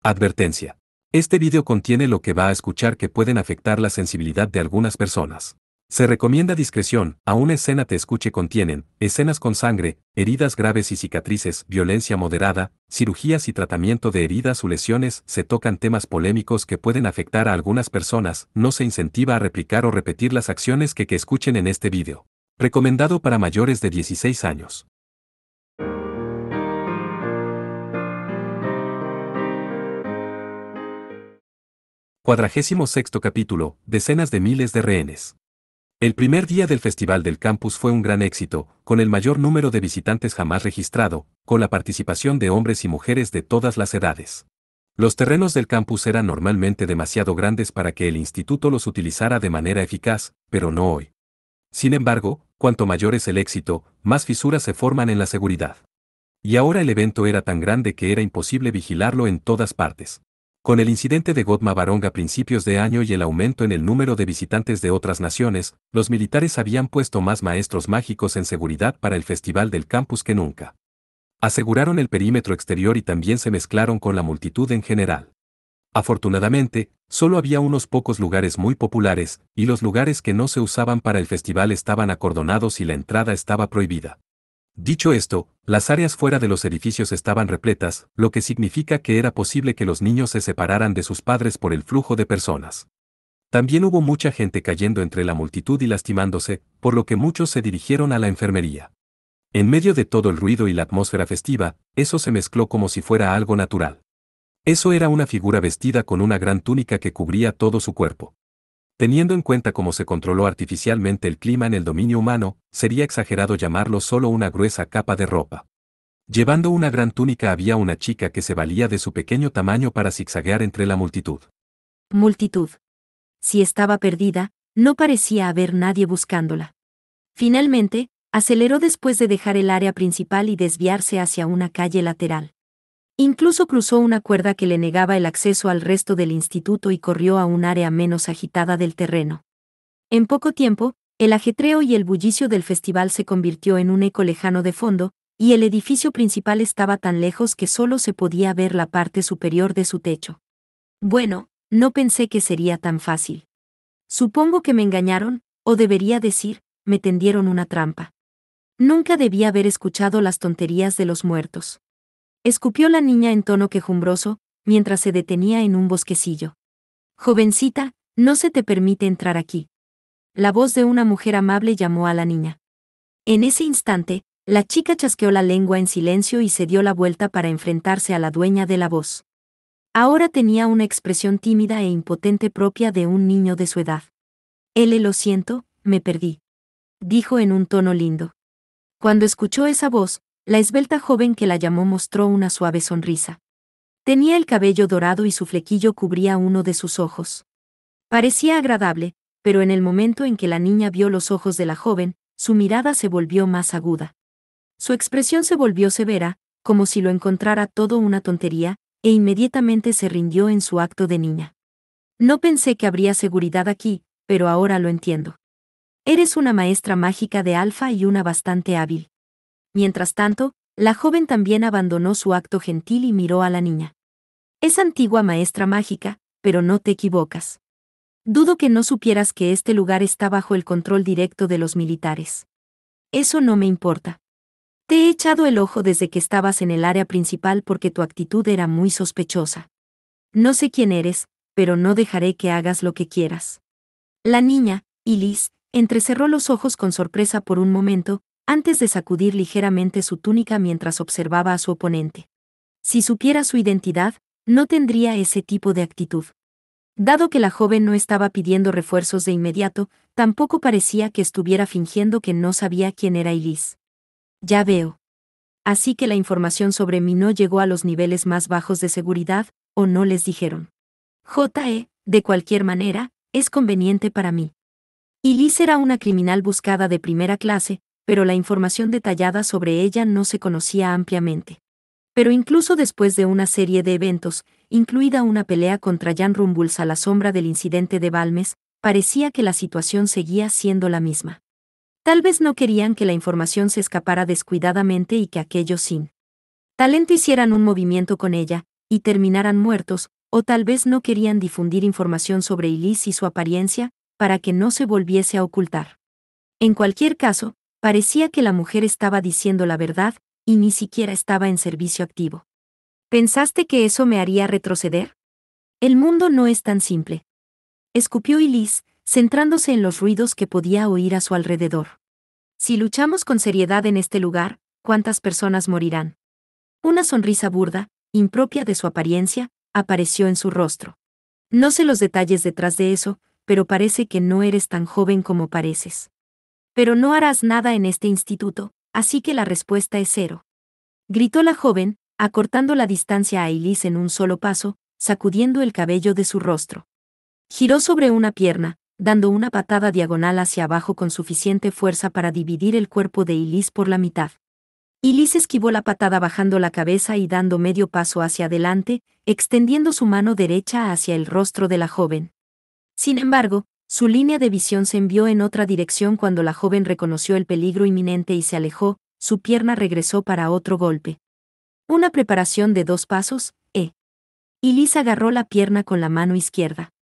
Advertencia. Este video contiene lo que va a escuchar que pueden afectar la sensibilidad de algunas personas. Se recomienda discreción, a una escena te escuche contienen, escenas con sangre, heridas graves y cicatrices, violencia moderada, cirugías y tratamiento de heridas o lesiones, se tocan temas polémicos que pueden afectar a algunas personas, no se incentiva a replicar o repetir las acciones que escuchen en este video. Recomendado para mayores de 16 años. Cuadragésimo sexto capítulo, decenas de miles de rehenes. El primer día del Festival del Campus fue un gran éxito, con el mayor número de visitantes jamás registrado, con la participación de hombres y mujeres de todas las edades. Los terrenos del campus eran normalmente demasiado grandes para que el instituto los utilizara de manera eficaz, pero no hoy. Sin embargo, cuanto mayor es el éxito, más fisuras se forman en la seguridad. Y ahora el evento era tan grande que era imposible vigilarlo en todas partes. Con el incidente de Gotma Barong a principios de año y el aumento en el número de visitantes de otras naciones, los militares habían puesto más maestros mágicos en seguridad para el Festival del Campus que nunca. Aseguraron el perímetro exterior y también se mezclaron con la multitud en general. Afortunadamente, solo había unos pocos lugares muy populares, y los lugares que no se usaban para el festival estaban acordonados y la entrada estaba prohibida. Dicho esto, las áreas fuera de los edificios estaban repletas, lo que significa que era posible que los niños se separaran de sus padres por el flujo de personas. También hubo mucha gente cayendo entre la multitud y lastimándose, por lo que muchos se dirigieron a la enfermería. En medio de todo el ruido y la atmósfera festiva, eso se mezcló como si fuera algo natural. Eso era una figura vestida con una gran túnica que cubría todo su cuerpo. Teniendo en cuenta cómo se controló artificialmente el clima en el dominio humano, sería exagerado llamarlo solo una gruesa capa de ropa. Llevando una gran túnica había una chica que se valía de su pequeño tamaño para zigzaguear entre la multitud. Multitud. Si estaba perdida, no parecía haber nadie buscándola. Finalmente, aceleró después de dejar el área principal y desviarse hacia una calle lateral. Incluso cruzó una cuerda que le negaba el acceso al resto del instituto y corrió a un área menos agitada del terreno. En poco tiempo, el ajetreo y el bullicio del festival se convirtió en un eco lejano de fondo, y el edificio principal estaba tan lejos que solo se podía ver la parte superior de su techo. Bueno, no pensé que sería tan fácil. Supongo que me engañaron, o debería decir, me tendieron una trampa. Nunca debía haber escuchado las tonterías de los muertos. Escupió la niña en tono quejumbroso, mientras se detenía en un bosquecillo. Jovencita, no se te permite entrar aquí. La voz de una mujer amable llamó a la niña. En ese instante, la chica chasqueó la lengua en silencio y se dio la vuelta para enfrentarse a la dueña de la voz. Ahora tenía una expresión tímida e impotente propia de un niño de su edad. Lo siento, me perdí. Dijo en un tono lindo. Cuando escuchó esa voz, la esbelta joven que la llamó mostró una suave sonrisa. Tenía el cabello dorado y su flequillo cubría uno de sus ojos. Parecía agradable, pero en el momento en que la niña vio los ojos de la joven, su mirada se volvió más aguda. Su expresión se volvió severa, como si lo encontrara todo una tontería, e inmediatamente se rindió en su acto de niña. No pensé que habría seguridad aquí, pero ahora lo entiendo. Eres una maestra mágica de alfa y una bastante hábil. Mientras tanto, la joven también abandonó su acto gentil y miró a la niña. Es antigua maestra mágica, pero no te equivocas. Dudo que no supieras que este lugar está bajo el control directo de los militares. Eso no me importa. Te he echado el ojo desde que estabas en el área principal porque tu actitud era muy sospechosa. No sé quién eres, pero no dejaré que hagas lo que quieras. La niña, Elise, entrecerró los ojos con sorpresa por un momento, antes de sacudir ligeramente su túnica mientras observaba a su oponente. Si supiera su identidad, no tendría ese tipo de actitud. Dado que la joven no estaba pidiendo refuerzos de inmediato, tampoco parecía que estuviera fingiendo que no sabía quién era Elise. Ya veo. Así que la información sobre mí no llegó a los niveles más bajos de seguridad, o no les dijeron. De cualquier manera, es conveniente para mí. Elise era una criminal buscada de primera clase, pero la información detallada sobre ella no se conocía ampliamente. Pero incluso después de una serie de eventos, incluida una pelea contra Jan Rumbuls a la sombra del incidente de Balmes, parecía que la situación seguía siendo la misma. Tal vez no querían que la información se escapara descuidadamente y que aquellos sin talento hicieran un movimiento con ella, y terminaran muertos, o tal vez no querían difundir información sobre Elise y su apariencia, para que no se volviese a ocultar. En cualquier caso, parecía que la mujer estaba diciendo la verdad, y ni siquiera estaba en servicio activo. ¿Pensaste que eso me haría retroceder? El mundo no es tan simple. Escupió Elise, centrándose en los ruidos que podía oír a su alrededor. Si luchamos con seriedad en este lugar, ¿cuántas personas morirán? Una sonrisa burda, impropia de su apariencia, apareció en su rostro. No sé los detalles detrás de eso, pero parece que no eres tan joven como pareces. Pero no harás nada en este instituto, así que la respuesta es 0. Gritó la joven, acortando la distancia a Elise en un solo paso, sacudiendo el cabello de su rostro. Giró sobre una pierna, dando una patada diagonal hacia abajo con suficiente fuerza para dividir el cuerpo de Elise por la mitad. Elise esquivó la patada bajando la cabeza y dando medio paso hacia adelante, extendiendo su mano derecha hacia el rostro de la joven. Sin embargo, su línea de visión se envió en otra dirección cuando la joven reconoció el peligro inminente y se alejó, su pierna regresó para otro golpe. Una preparación de 2 pasos, Elise agarró la pierna con la mano izquierda.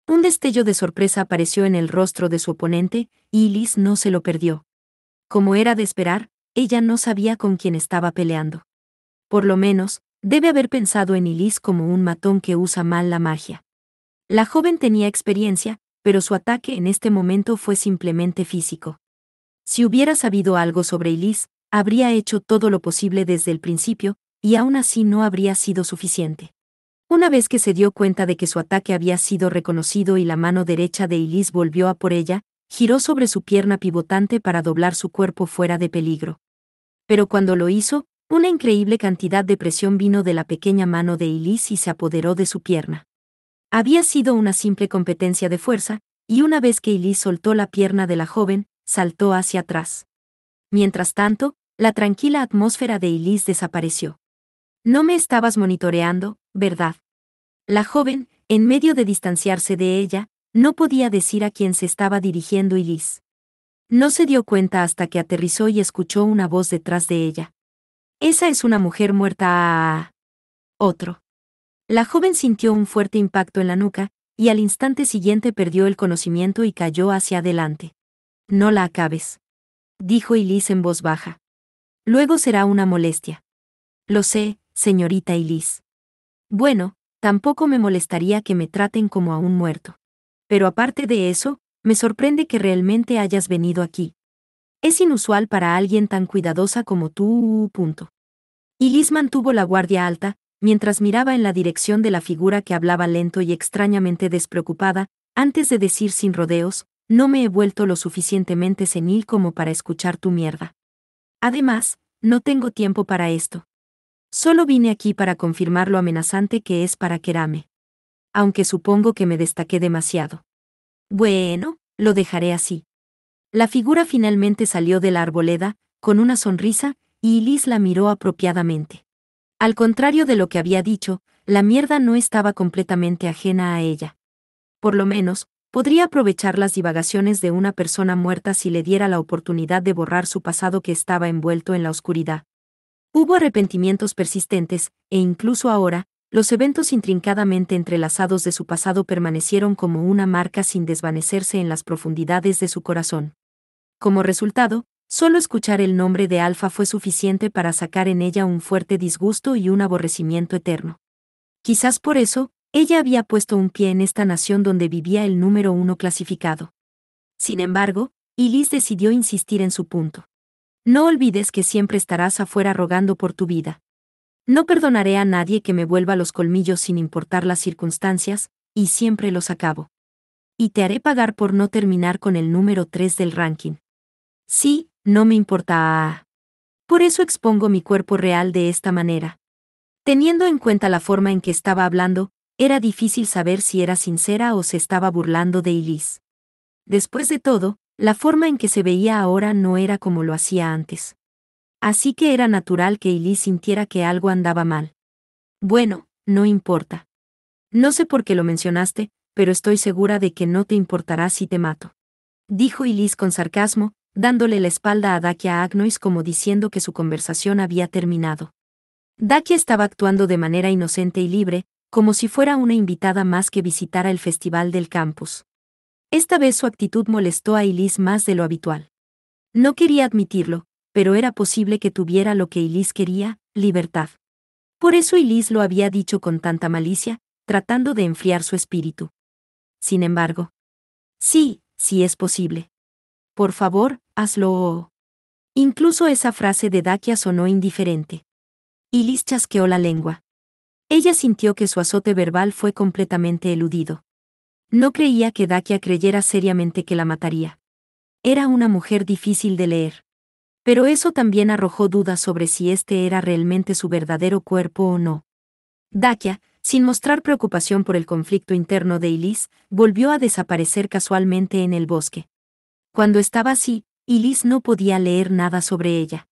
Un destello de sorpresa apareció en el rostro de su oponente, y Elise no se lo perdió. Como era de esperar, ella no sabía con quién estaba peleando. Por lo menos, debe haber pensado en Elise como un matón que usa mal la magia. La joven tenía experiencia, pero su ataque en este momento fue simplemente físico. Si hubiera sabido algo sobre Elise, habría hecho todo lo posible desde el principio, y aún así no habría sido suficiente. Una vez que se dio cuenta de que su ataque había sido reconocido y la mano derecha de Elise volvió a por ella, giró sobre su pierna pivotante para doblar su cuerpo fuera de peligro. Pero cuando lo hizo, una increíble cantidad de presión vino de la pequeña mano de Elise y se apoderó de su pierna. Había sido una simple competencia de fuerza, y una vez que Elise soltó la pierna de la joven, saltó hacia atrás. Mientras tanto, la tranquila atmósfera de Elise desapareció. No me estabas monitoreando, ¿verdad? La joven, en medio de distanciarse de ella, no podía decir a quién se estaba dirigiendo Elise. No se dio cuenta hasta que aterrizó y escuchó una voz detrás de ella. Esa es una mujer muerta. Otro. La joven sintió un fuerte impacto en la nuca, y al instante siguiente perdió el conocimiento y cayó hacia adelante. No la acabes, dijo Elise en voz baja. Luego será una molestia. Lo sé, señorita Elise. Bueno, tampoco me molestaría que me traten como a un muerto. Pero aparte de eso, me sorprende que realmente hayas venido aquí. Es inusual para alguien tan cuidadosa como tú. Elise mantuvo la guardia alta, mientras miraba en la dirección de la figura que hablaba lento y extrañamente despreocupada, antes de decir sin rodeos, no me he vuelto lo suficientemente senil como para escuchar tu mierda. Además, no tengo tiempo para esto. Solo vine aquí para confirmar lo amenazante que es para Kerame. Aunque supongo que me destaqué demasiado. Bueno, lo dejaré así. La figura finalmente salió de la arboleda, con una sonrisa, y Elise la miró apropiadamente. Al contrario de lo que había dicho, la mierda no estaba completamente ajena a ella. Por lo menos, podría aprovechar las divagaciones de una persona muerta si le diera la oportunidad de borrar su pasado que estaba envuelto en la oscuridad. Hubo arrepentimientos persistentes, e incluso ahora, los eventos intrincadamente entrelazados de su pasado permanecieron como una marca sin desvanecerse en las profundidades de su corazón. Como resultado, solo escuchar el nombre de Alfa fue suficiente para sacar en ella un fuerte disgusto y un aborrecimiento eterno. Quizás por eso, ella había puesto un pie en esta nación donde vivía el número 1 clasificado. Sin embargo, Elise decidió insistir en su punto. No olvides que siempre estarás afuera rogando por tu vida. No perdonaré a nadie que me vuelva los colmillos sin importar las circunstancias, y siempre los acabo. Y te haré pagar por no terminar con el número 3 del ranking. Sí, no me importa. Por eso expongo mi cuerpo real de esta manera. Teniendo en cuenta la forma en que estaba hablando, era difícil saber si era sincera o se estaba burlando de Elise. Después de todo, la forma en que se veía ahora no era como lo hacía antes. Así que era natural que Elise sintiera que algo andaba mal. Bueno, no importa. No sé por qué lo mencionaste, pero estoy segura de que no te importará si te mato. Dijo Elise con sarcasmo, dándole la espalda a Dakia Agnois como diciendo que su conversación había terminado. Dakia estaba actuando de manera inocente y libre, como si fuera una invitada más que visitara el festival del campus. Esta vez su actitud molestó a Elise más de lo habitual. No quería admitirlo, pero era posible que tuviera lo que Elise quería, libertad. Por eso Elise lo había dicho con tanta malicia, tratando de enfriar su espíritu. Sin embargo, sí, sí es posible. Por favor, hazlo. Incluso esa frase de Dakia sonó indiferente. Elise chasqueó la lengua. Ella sintió que su azote verbal fue completamente eludido. No creía que Dakia creyera seriamente que la mataría. Era una mujer difícil de leer. Pero eso también arrojó dudas sobre si este era realmente su verdadero cuerpo o no. Dakia, sin mostrar preocupación por el conflicto interno de Elise, volvió a desaparecer casualmente en el bosque. Cuando estaba así, Elise no podía leer nada sobre ella.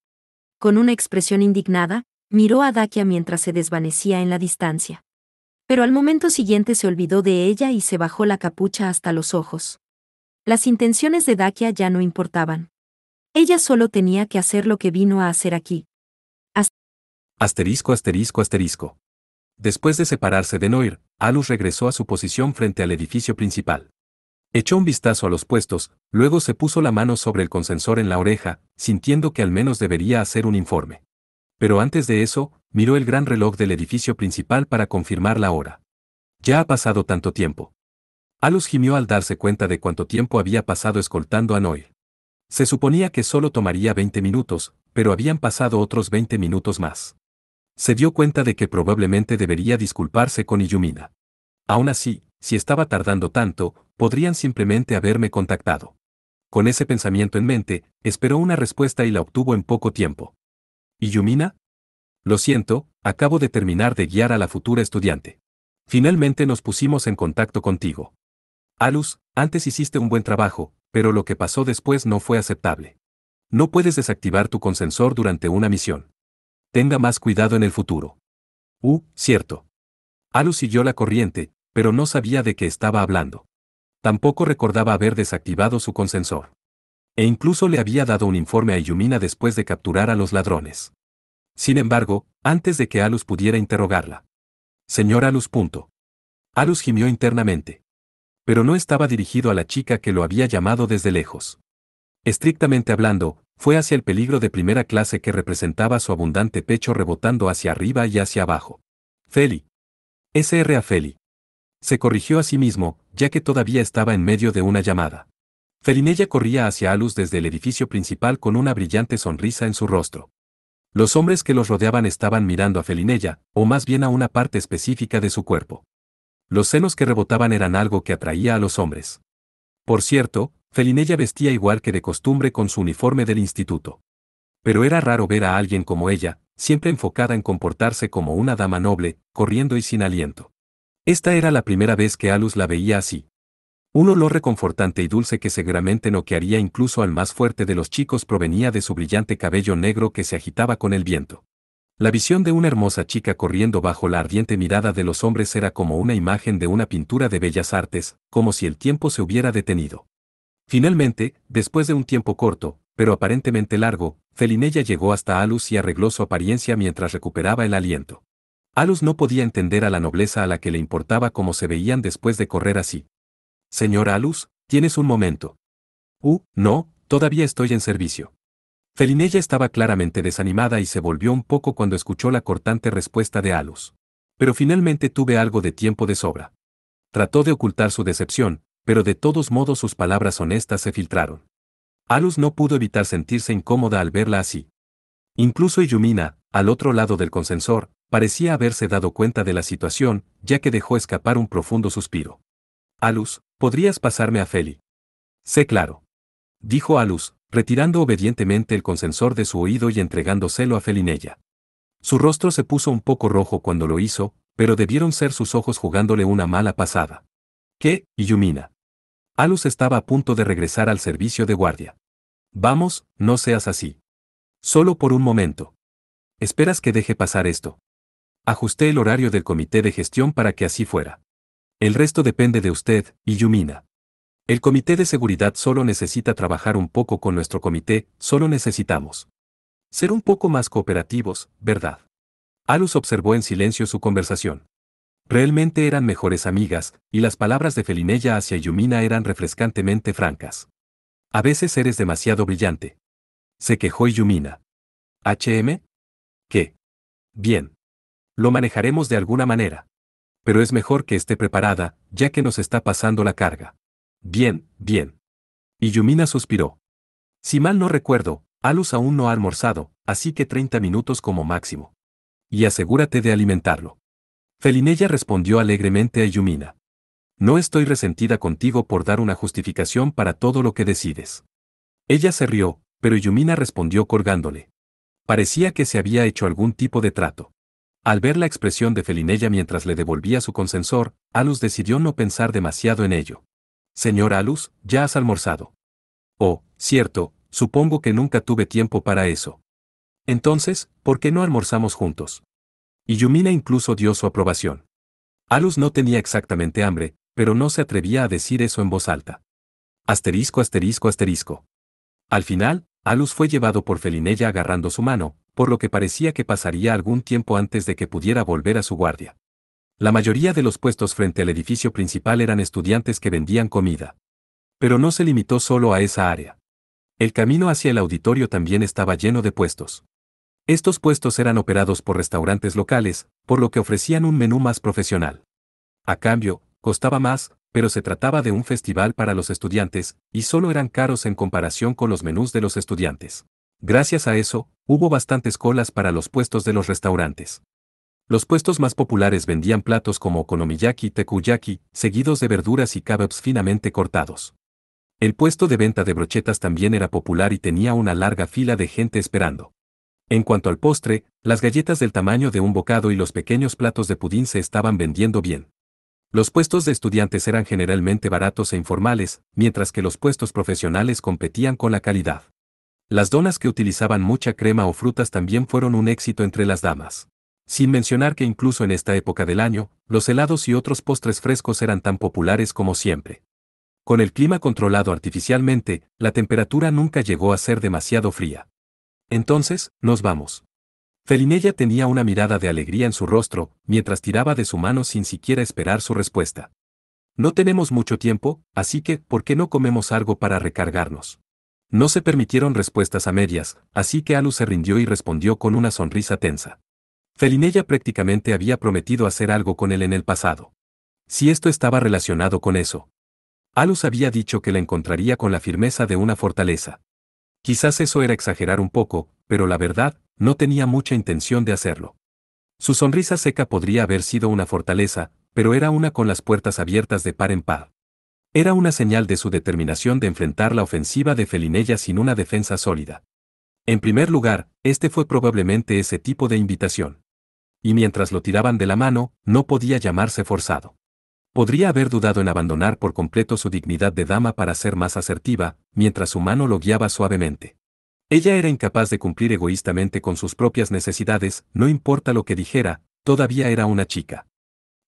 Con una expresión indignada, miró a Dakia mientras se desvanecía en la distancia. Pero al momento siguiente se olvidó de ella y se bajó la capucha hasta los ojos. Las intenciones de Dakia ya no importaban. Ella solo tenía que hacer lo que vino a hacer aquí. Asterisco, asterisco, asterisco. Después de separarse de Noir, Alus regresó a su posición frente al edificio principal. Echó un vistazo a los puestos, luego se puso la mano sobre el consensor en la oreja, sintiendo que al menos debería hacer un informe. Pero antes de eso, miró el gran reloj del edificio principal para confirmar la hora. Ya ha pasado tanto tiempo. Alus gimió al darse cuenta de cuánto tiempo había pasado escoltando a Noir. Se suponía que solo tomaría 20 minutos, pero habían pasado otros 20 minutos más. Se dio cuenta de que probablemente debería disculparse con Illumina. Aún así, si estaba tardando tanto, podrían simplemente haberme contactado. Con ese pensamiento en mente, esperó una respuesta y la obtuvo en poco tiempo. ¿Illumina? Lo siento, acabo de terminar de guiar a la futura estudiante. Finalmente nos pusimos en contacto contigo. Alus, antes hiciste un buen trabajo, pero lo que pasó después no fue aceptable. No puedes desactivar tu consensor durante una misión. Tenga más cuidado en el futuro. Cierto. Alus siguió la corriente, pero no sabía de qué estaba hablando. Tampoco recordaba haber desactivado su consensor. E incluso le había dado un informe a Illumina después de capturar a los ladrones. Sin embargo, antes de que Alus pudiera interrogarla. Señor Alus. Alus gimió internamente. Pero no estaba dirigido a la chica que lo había llamado desde lejos. Estrictamente hablando, fue hacia el peligro de primera clase que representaba su abundante pecho rebotando hacia arriba y hacia abajo. Feli. Sr. Feli. Se corrigió a sí mismo, ya que todavía estaba en medio de una llamada. Felinella corría hacia Alus desde el edificio principal con una brillante sonrisa en su rostro. Los hombres que los rodeaban estaban mirando a Felinella, o más bien a una parte específica de su cuerpo. Los senos que rebotaban eran algo que atraía a los hombres. Por cierto, Felinella vestía igual que de costumbre con su uniforme del instituto. Pero era raro ver a alguien como ella, siempre enfocada en comportarse como una dama noble, corriendo y sin aliento. Esta era la primera vez que Alus la veía así. Un olor reconfortante y dulce que seguramente noquearía incluso al más fuerte de los chicos provenía de su brillante cabello negro que se agitaba con el viento. La visión de una hermosa chica corriendo bajo la ardiente mirada de los hombres era como una imagen de una pintura de bellas artes, como si el tiempo se hubiera detenido. Finalmente, después de un tiempo corto, pero aparentemente largo, Felinella llegó hasta Alus y arregló su apariencia mientras recuperaba el aliento. Alus no podía entender a la nobleza a la que le importaba cómo se veían después de correr así. Señora Alus, ¿tienes un momento? No, todavía estoy en servicio. Felinella estaba claramente desanimada y se volvió un poco cuando escuchó la cortante respuesta de Alus. Pero finalmente tuve algo de tiempo de sobra. Trató de ocultar su decepción, pero de todos modos sus palabras honestas se filtraron. Alus no pudo evitar sentirse incómoda al verla así. Incluso Illumina, al otro lado del consensor, parecía haberse dado cuenta de la situación, ya que dejó escapar un profundo suspiro. Alus, ¿podrías pasarme a Feli? Sé claro. Dijo Alus, retirando obedientemente el consensor de su oído y entregándoselo a Felinella. Su rostro se puso un poco rojo cuando lo hizo, pero debieron ser sus ojos jugándole una mala pasada. ¿Qué, Illumina? Alus estaba a punto de regresar al servicio de guardia. Vamos, no seas así. Solo por un momento. ¿Esperas que deje pasar esto? Ajusté el horario del comité de gestión para que así fuera. El resto depende de usted, Illumina. El comité de seguridad solo necesita trabajar un poco con nuestro comité, solo necesitamos ser un poco más cooperativos, ¿verdad? Alus observó en silencio su conversación. Realmente eran mejores amigas, y las palabras de Felinella hacia Yumina eran refrescantemente francas. A veces eres demasiado brillante. Se quejó Yumina. ¿HM? ¿Qué? Bien. Lo manejaremos de alguna manera. Pero es mejor que esté preparada, ya que nos está pasando la carga. Bien, bien. Y Yumina suspiró. Si mal no recuerdo, Alus aún no ha almorzado, así que 30 minutos como máximo. Y asegúrate de alimentarlo. Felinella respondió alegremente a Yumina. No estoy resentida contigo por dar una justificación para todo lo que decides. Ella se rió, pero Yumina respondió colgándole. Parecía que se había hecho algún tipo de trato. Al ver la expresión de Felinella mientras le devolvía su consensor, Alus decidió no pensar demasiado en ello. Señor Alus, ¿ya has almorzado? Oh, cierto, supongo que nunca tuve tiempo para eso. Entonces, ¿por qué no almorzamos juntos? Y Yumina incluso dio su aprobación. Alus no tenía exactamente hambre, pero no se atrevía a decir eso en voz alta. Asterisco asterisco asterisco. Al final, Alus fue llevado por Felinella agarrando su mano, por lo que parecía que pasaría algún tiempo antes de que pudiera volver a su guardia. La mayoría de los puestos frente al edificio principal eran estudiantes que vendían comida. Pero no se limitó solo a esa área. El camino hacia el auditorio también estaba lleno de puestos. Estos puestos eran operados por restaurantes locales, por lo que ofrecían un menú más profesional. A cambio, costaba más, pero se trataba de un festival para los estudiantes, y solo eran caros en comparación con los menús de los estudiantes. Gracias a eso, hubo bastantes colas para los puestos de los restaurantes. Los puestos más populares vendían platos como okonomiyaki y teppanyaki, seguidos de verduras y kebabs finamente cortados. El puesto de venta de brochetas también era popular y tenía una larga fila de gente esperando. En cuanto al postre, las galletas del tamaño de un bocado y los pequeños platos de pudín se estaban vendiendo bien. Los puestos de estudiantes eran generalmente baratos e informales, mientras que los puestos profesionales competían con la calidad. Las donas que utilizaban mucha crema o frutas también fueron un éxito entre las damas. Sin mencionar que incluso en esta época del año, los helados y otros postres frescos eran tan populares como siempre. Con el clima controlado artificialmente, la temperatura nunca llegó a ser demasiado fría. Entonces, nos vamos. Felinella tenía una mirada de alegría en su rostro, mientras tiraba de su mano sin siquiera esperar su respuesta. No tenemos mucho tiempo, así que, ¿por qué no comemos algo para recargarnos? No se permitieron respuestas a medias, así que Alus se rindió y respondió con una sonrisa tensa. Felinella prácticamente había prometido hacer algo con él en el pasado. Si esto estaba relacionado con eso. Alus había dicho que la encontraría con la firmeza de una fortaleza. Quizás eso era exagerar un poco, pero la verdad, no tenía mucha intención de hacerlo. Su sonrisa seca podría haber sido una fortaleza, pero era una con las puertas abiertas de par en par. Era una señal de su determinación de enfrentar la ofensiva de Felinella sin una defensa sólida. En primer lugar, este fue probablemente ese tipo de invitación. Y mientras lo tiraban de la mano, no podía llamarse forzado. Podría haber dudado en abandonar por completo su dignidad de dama para ser más asertiva, mientras su mano lo guiaba suavemente. Ella era incapaz de cumplir egoístamente con sus propias necesidades, no importa lo que dijera, todavía era una chica.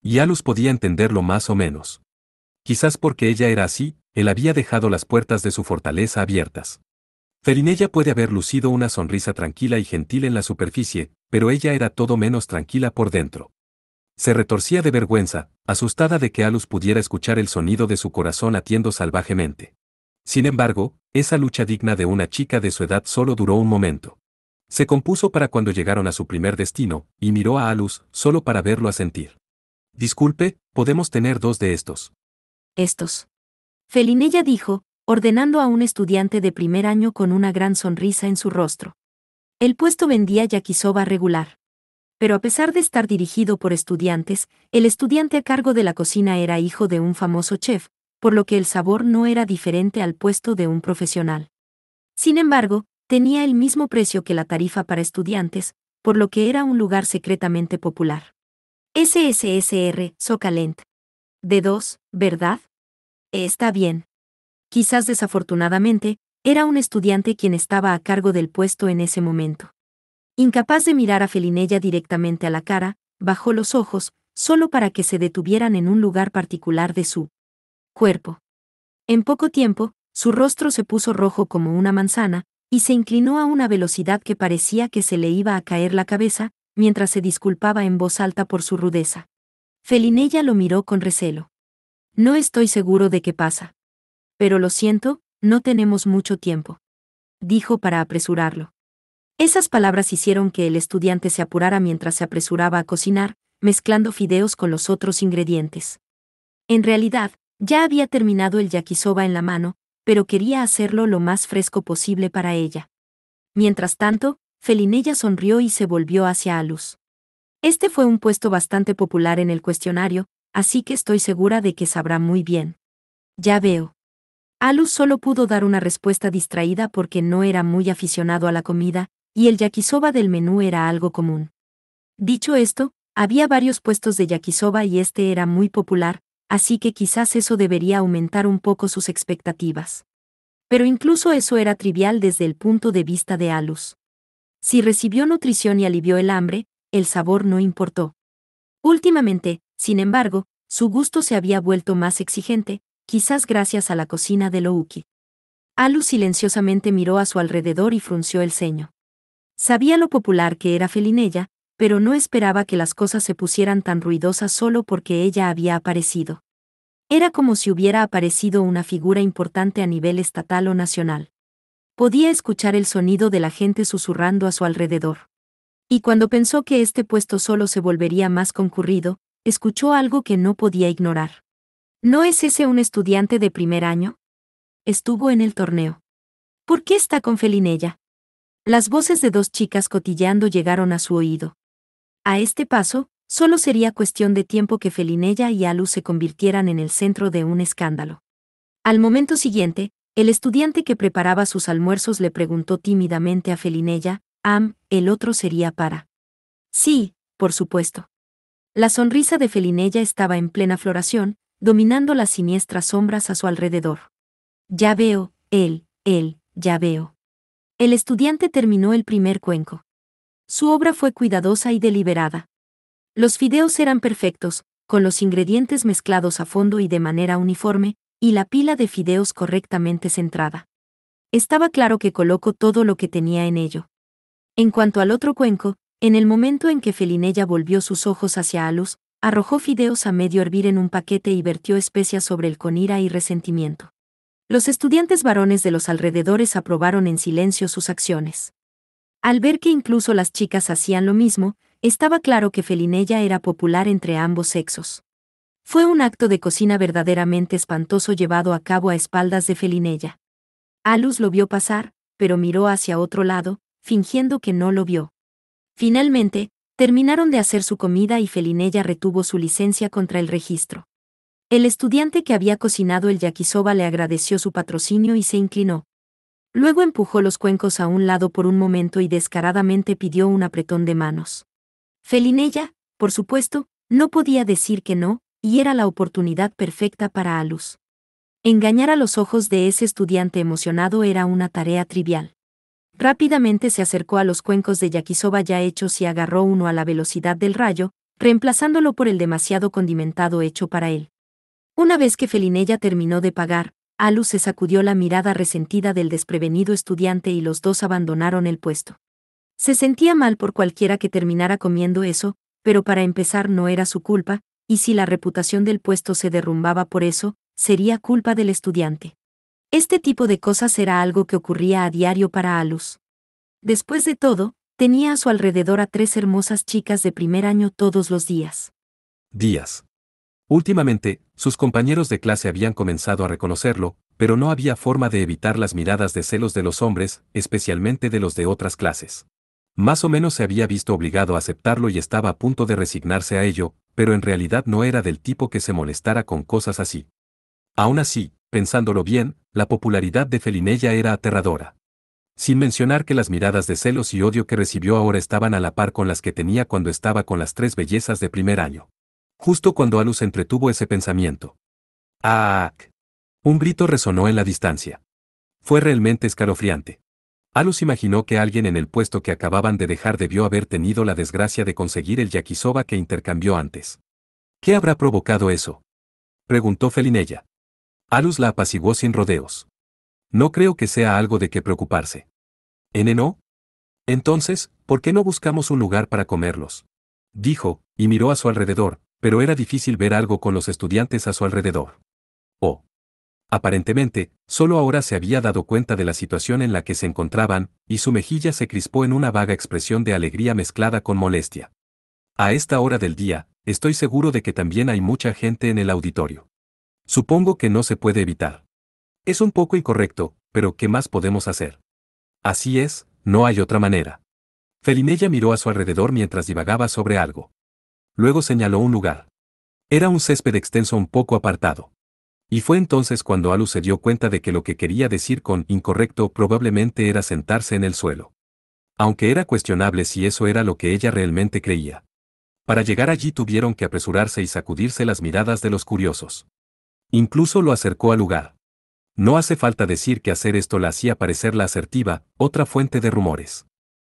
Y Alus podía entenderlo más o menos. Quizás porque ella era así, él había dejado las puertas de su fortaleza abiertas. Felinella puede haber lucido una sonrisa tranquila y gentil en la superficie, pero ella era todo menos tranquila por dentro. Se retorcía de vergüenza, asustada de que Alus pudiera escuchar el sonido de su corazón latiendo salvajemente. Sin embargo, esa lucha digna de una chica de su edad solo duró un momento. Se compuso para cuando llegaron a su primer destino, y miró a Alus, solo para verlo asentir. Disculpe, ¿podemos tener dos de estos? Estos. Felinella dijo, ordenando a un estudiante de primer año con una gran sonrisa en su rostro. El puesto vendía yakisoba regular. Pero a pesar de estar dirigido por estudiantes, el estudiante a cargo de la cocina era hijo de un famoso chef, por lo que el sabor no era diferente al puesto de un profesional. Sin embargo, tenía el mismo precio que la tarifa para estudiantes, por lo que era un lugar secretamente popular. SSSR, Socalent. D2, ¿verdad? Está bien. Quizás desafortunadamente, era un estudiante quien estaba a cargo del puesto en ese momento. Incapaz de mirar a Felinella directamente a la cara, bajó los ojos, solo para que se detuvieran en un lugar particular de su cuerpo. En poco tiempo, su rostro se puso rojo como una manzana, y se inclinó a una velocidad que parecía que se le iba a caer la cabeza, mientras se disculpaba en voz alta por su rudeza. Felinella lo miró con recelo. No estoy seguro de qué pasa. Pero lo siento, no tenemos mucho tiempo, dijo para apresurarlo. Esas palabras hicieron que el estudiante se apurara mientras se apresuraba a cocinar, mezclando fideos con los otros ingredientes. En realidad, ya había terminado el yakisoba en la mano, pero quería hacerlo lo más fresco posible para ella. Mientras tanto, Felinella sonrió y se volvió hacia Alus. Este fue un puesto bastante popular en el cuestionario, así que estoy segura de que sabrá muy bien. Ya veo. Alus solo pudo dar una respuesta distraída porque no era muy aficionado a la comida, y el yakisoba del menú era algo común. Dicho esto, había varios puestos de yakisoba y este era muy popular, así que quizás eso debería aumentar un poco sus expectativas. Pero incluso eso era trivial desde el punto de vista de Alus. Si recibió nutrición y alivió el hambre, el sabor no importó. Últimamente, sin embargo, su gusto se había vuelto más exigente, quizás gracias a la cocina de Louki. Alus silenciosamente miró a su alrededor y frunció el ceño. Sabía lo popular que era Felinella, pero no esperaba que las cosas se pusieran tan ruidosas solo porque ella había aparecido. Era como si hubiera aparecido una figura importante a nivel estatal o nacional. Podía escuchar el sonido de la gente susurrando a su alrededor. Y cuando pensó que este puesto solo se volvería más concurrido, escuchó algo que no podía ignorar. ¿No es ese un estudiante de primer año? Estuvo en el torneo. ¿Por qué está con Felinella? Las voces de dos chicas cotilleando llegaron a su oído. A este paso, solo sería cuestión de tiempo que Felinella y Alus se convirtieran en el centro de un escándalo. Al momento siguiente, el estudiante que preparaba sus almuerzos le preguntó tímidamente a Felinella, ¿el otro sería para? Sí, por supuesto. La sonrisa de Felinella estaba en plena floración, dominando las siniestras sombras a su alrededor. Ya veo, ya veo. El estudiante terminó el primer cuenco. Su obra fue cuidadosa y deliberada. Los fideos eran perfectos, con los ingredientes mezclados a fondo y de manera uniforme, y la pila de fideos correctamente centrada. Estaba claro que colocó todo lo que tenía en ello. En cuanto al otro cuenco, en el momento en que Felinella volvió sus ojos hacia Alus, arrojó fideos a medio hervir en un paquete y vertió especias sobre él con ira y resentimiento. Los estudiantes varones de los alrededores aprobaron en silencio sus acciones. Al ver que incluso las chicas hacían lo mismo, estaba claro que Felinella era popular entre ambos sexos. Fue un acto de cocina verdaderamente espantoso llevado a cabo a espaldas de Felinella. Alus lo vio pasar, pero miró hacia otro lado, fingiendo que no lo vio. Finalmente, terminaron de hacer su comida y Felinella retuvo su licencia contra el registro. El estudiante que había cocinado el yakisoba le agradeció su patrocinio y se inclinó. Luego empujó los cuencos a un lado por un momento y descaradamente pidió un apretón de manos. Felinella, por supuesto, no podía decir que no, y era la oportunidad perfecta para Alus. Engañar a los ojos de ese estudiante emocionado era una tarea trivial. Rápidamente se acercó a los cuencos de yakisoba ya hechos y agarró uno a la velocidad del rayo, reemplazándolo por el demasiado condimentado hecho para él. Una vez que Felinella terminó de pagar, Alus se sacudió la mirada resentida del desprevenido estudiante y los dos abandonaron el puesto. Se sentía mal por cualquiera que terminara comiendo eso, pero para empezar no era su culpa, y si la reputación del puesto se derrumbaba por eso, sería culpa del estudiante. Este tipo de cosas era algo que ocurría a diario para Alus. Después de todo, tenía a su alrededor a 3 hermosas chicas de primer año todos los días. Últimamente, sus compañeros de clase habían comenzado a reconocerlo, pero no había forma de evitar las miradas de celos de los hombres, especialmente de los de otras clases. Más o menos se había visto obligado a aceptarlo y estaba a punto de resignarse a ello, pero en realidad no era del tipo que se molestara con cosas así. Aún así, pensándolo bien, la popularidad de Felinella era aterradora. Sin mencionar que las miradas de celos y odio que recibió ahora estaban a la par con las que tenía cuando estaba con las 3 bellezas de primer año. Justo cuando Alus entretuvo ese pensamiento. ¡Ah! Un grito resonó en la distancia. Fue realmente escalofriante. Alus imaginó que alguien en el puesto que acababan de dejar debió haber tenido la desgracia de conseguir el yakisoba que intercambió antes. ¿Qué habrá provocado eso?, preguntó Felinella. Alus la apaciguó sin rodeos. No creo que sea algo de qué preocuparse. ¿No? Entonces, ¿por qué no buscamos un lugar para comerlos? Dijo, y miró a su alrededor, pero era difícil ver algo con los estudiantes a su alrededor. Oh. Aparentemente, solo ahora se había dado cuenta de la situación en la que se encontraban, y su mejilla se crispó en una vaga expresión de alegría mezclada con molestia. A esta hora del día, estoy seguro de que también hay mucha gente en el auditorio. Supongo que no se puede evitar. Es un poco incorrecto, pero ¿qué más podemos hacer? Así es, no hay otra manera. Felinella miró a su alrededor mientras divagaba sobre algo. Luego señaló un lugar. Era un césped extenso un poco apartado. Y fue entonces cuando Alus se dio cuenta de que lo que quería decir con incorrecto probablemente era sentarse en el suelo. Aunque era cuestionable si eso era lo que ella realmente creía. Para llegar allí tuvieron que apresurarse y sacudirse las miradas de los curiosos. Incluso lo acercó al lugar. No hace falta decir que hacer esto la hacía parecer la asertiva, otra fuente de rumores.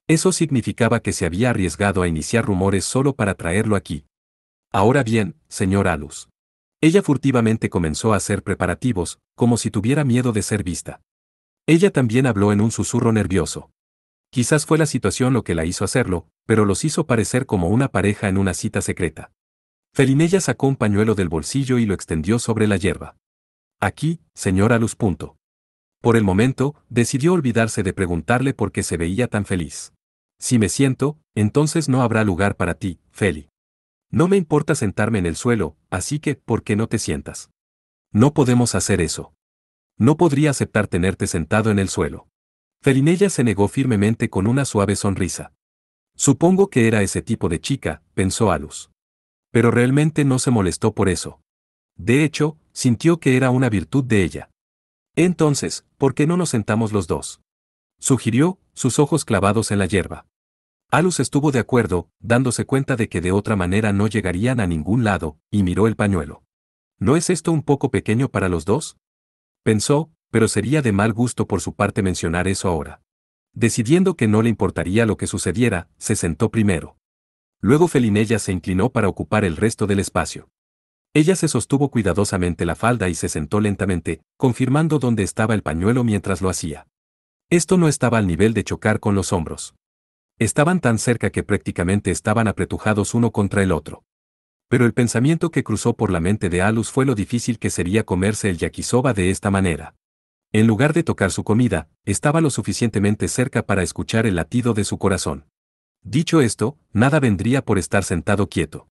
Eso significaba que se había arriesgado a iniciar rumores solo para traerlo aquí. Ahora bien, señor Alus. Ella furtivamente comenzó a hacer preparativos, como si tuviera miedo de ser vista. Ella también habló en un susurro nervioso. Quizás fue la situación lo que la hizo hacerlo, pero los hizo parecer como una pareja en una cita secreta. Felinella sacó un pañuelo del bolsillo y lo extendió sobre la hierba. Aquí, señora Luz. Por el momento, decidió olvidarse de preguntarle por qué se veía tan feliz. Si me siento, entonces no habrá lugar para ti, Feli. No me importa sentarme en el suelo, así que, ¿por qué no te sientas? No podemos hacer eso. No podría aceptar tenerte sentado en el suelo. Felinella se negó firmemente con una suave sonrisa. Supongo que era ese tipo de chica, pensó Alus. Pero realmente no se molestó por eso. De hecho, sintió que era una virtud de ella. Entonces, ¿por qué no nos sentamos los dos? Sugirió, sus ojos clavados en la hierba. Alus estuvo de acuerdo, dándose cuenta de que de otra manera no llegarían a ningún lado, y miró el pañuelo. ¿No es esto un poco pequeño para los dos? Pensó, pero sería de mal gusto por su parte mencionar eso ahora. Decidiendo que no le importaría lo que sucediera, se sentó primero. Luego Felinella se inclinó para ocupar el resto del espacio. Ella se sostuvo cuidadosamente la falda y se sentó lentamente, confirmando dónde estaba el pañuelo mientras lo hacía. Esto no estaba al nivel de chocar con los hombros. Estaban tan cerca que prácticamente estaban apretujados uno contra el otro. Pero el pensamiento que cruzó por la mente de Alus fue lo difícil que sería comerse el yakisoba de esta manera. En lugar de tocar su comida, estaba lo suficientemente cerca para escuchar el latido de su corazón. Dicho esto, nada vendría por estar sentado quieto.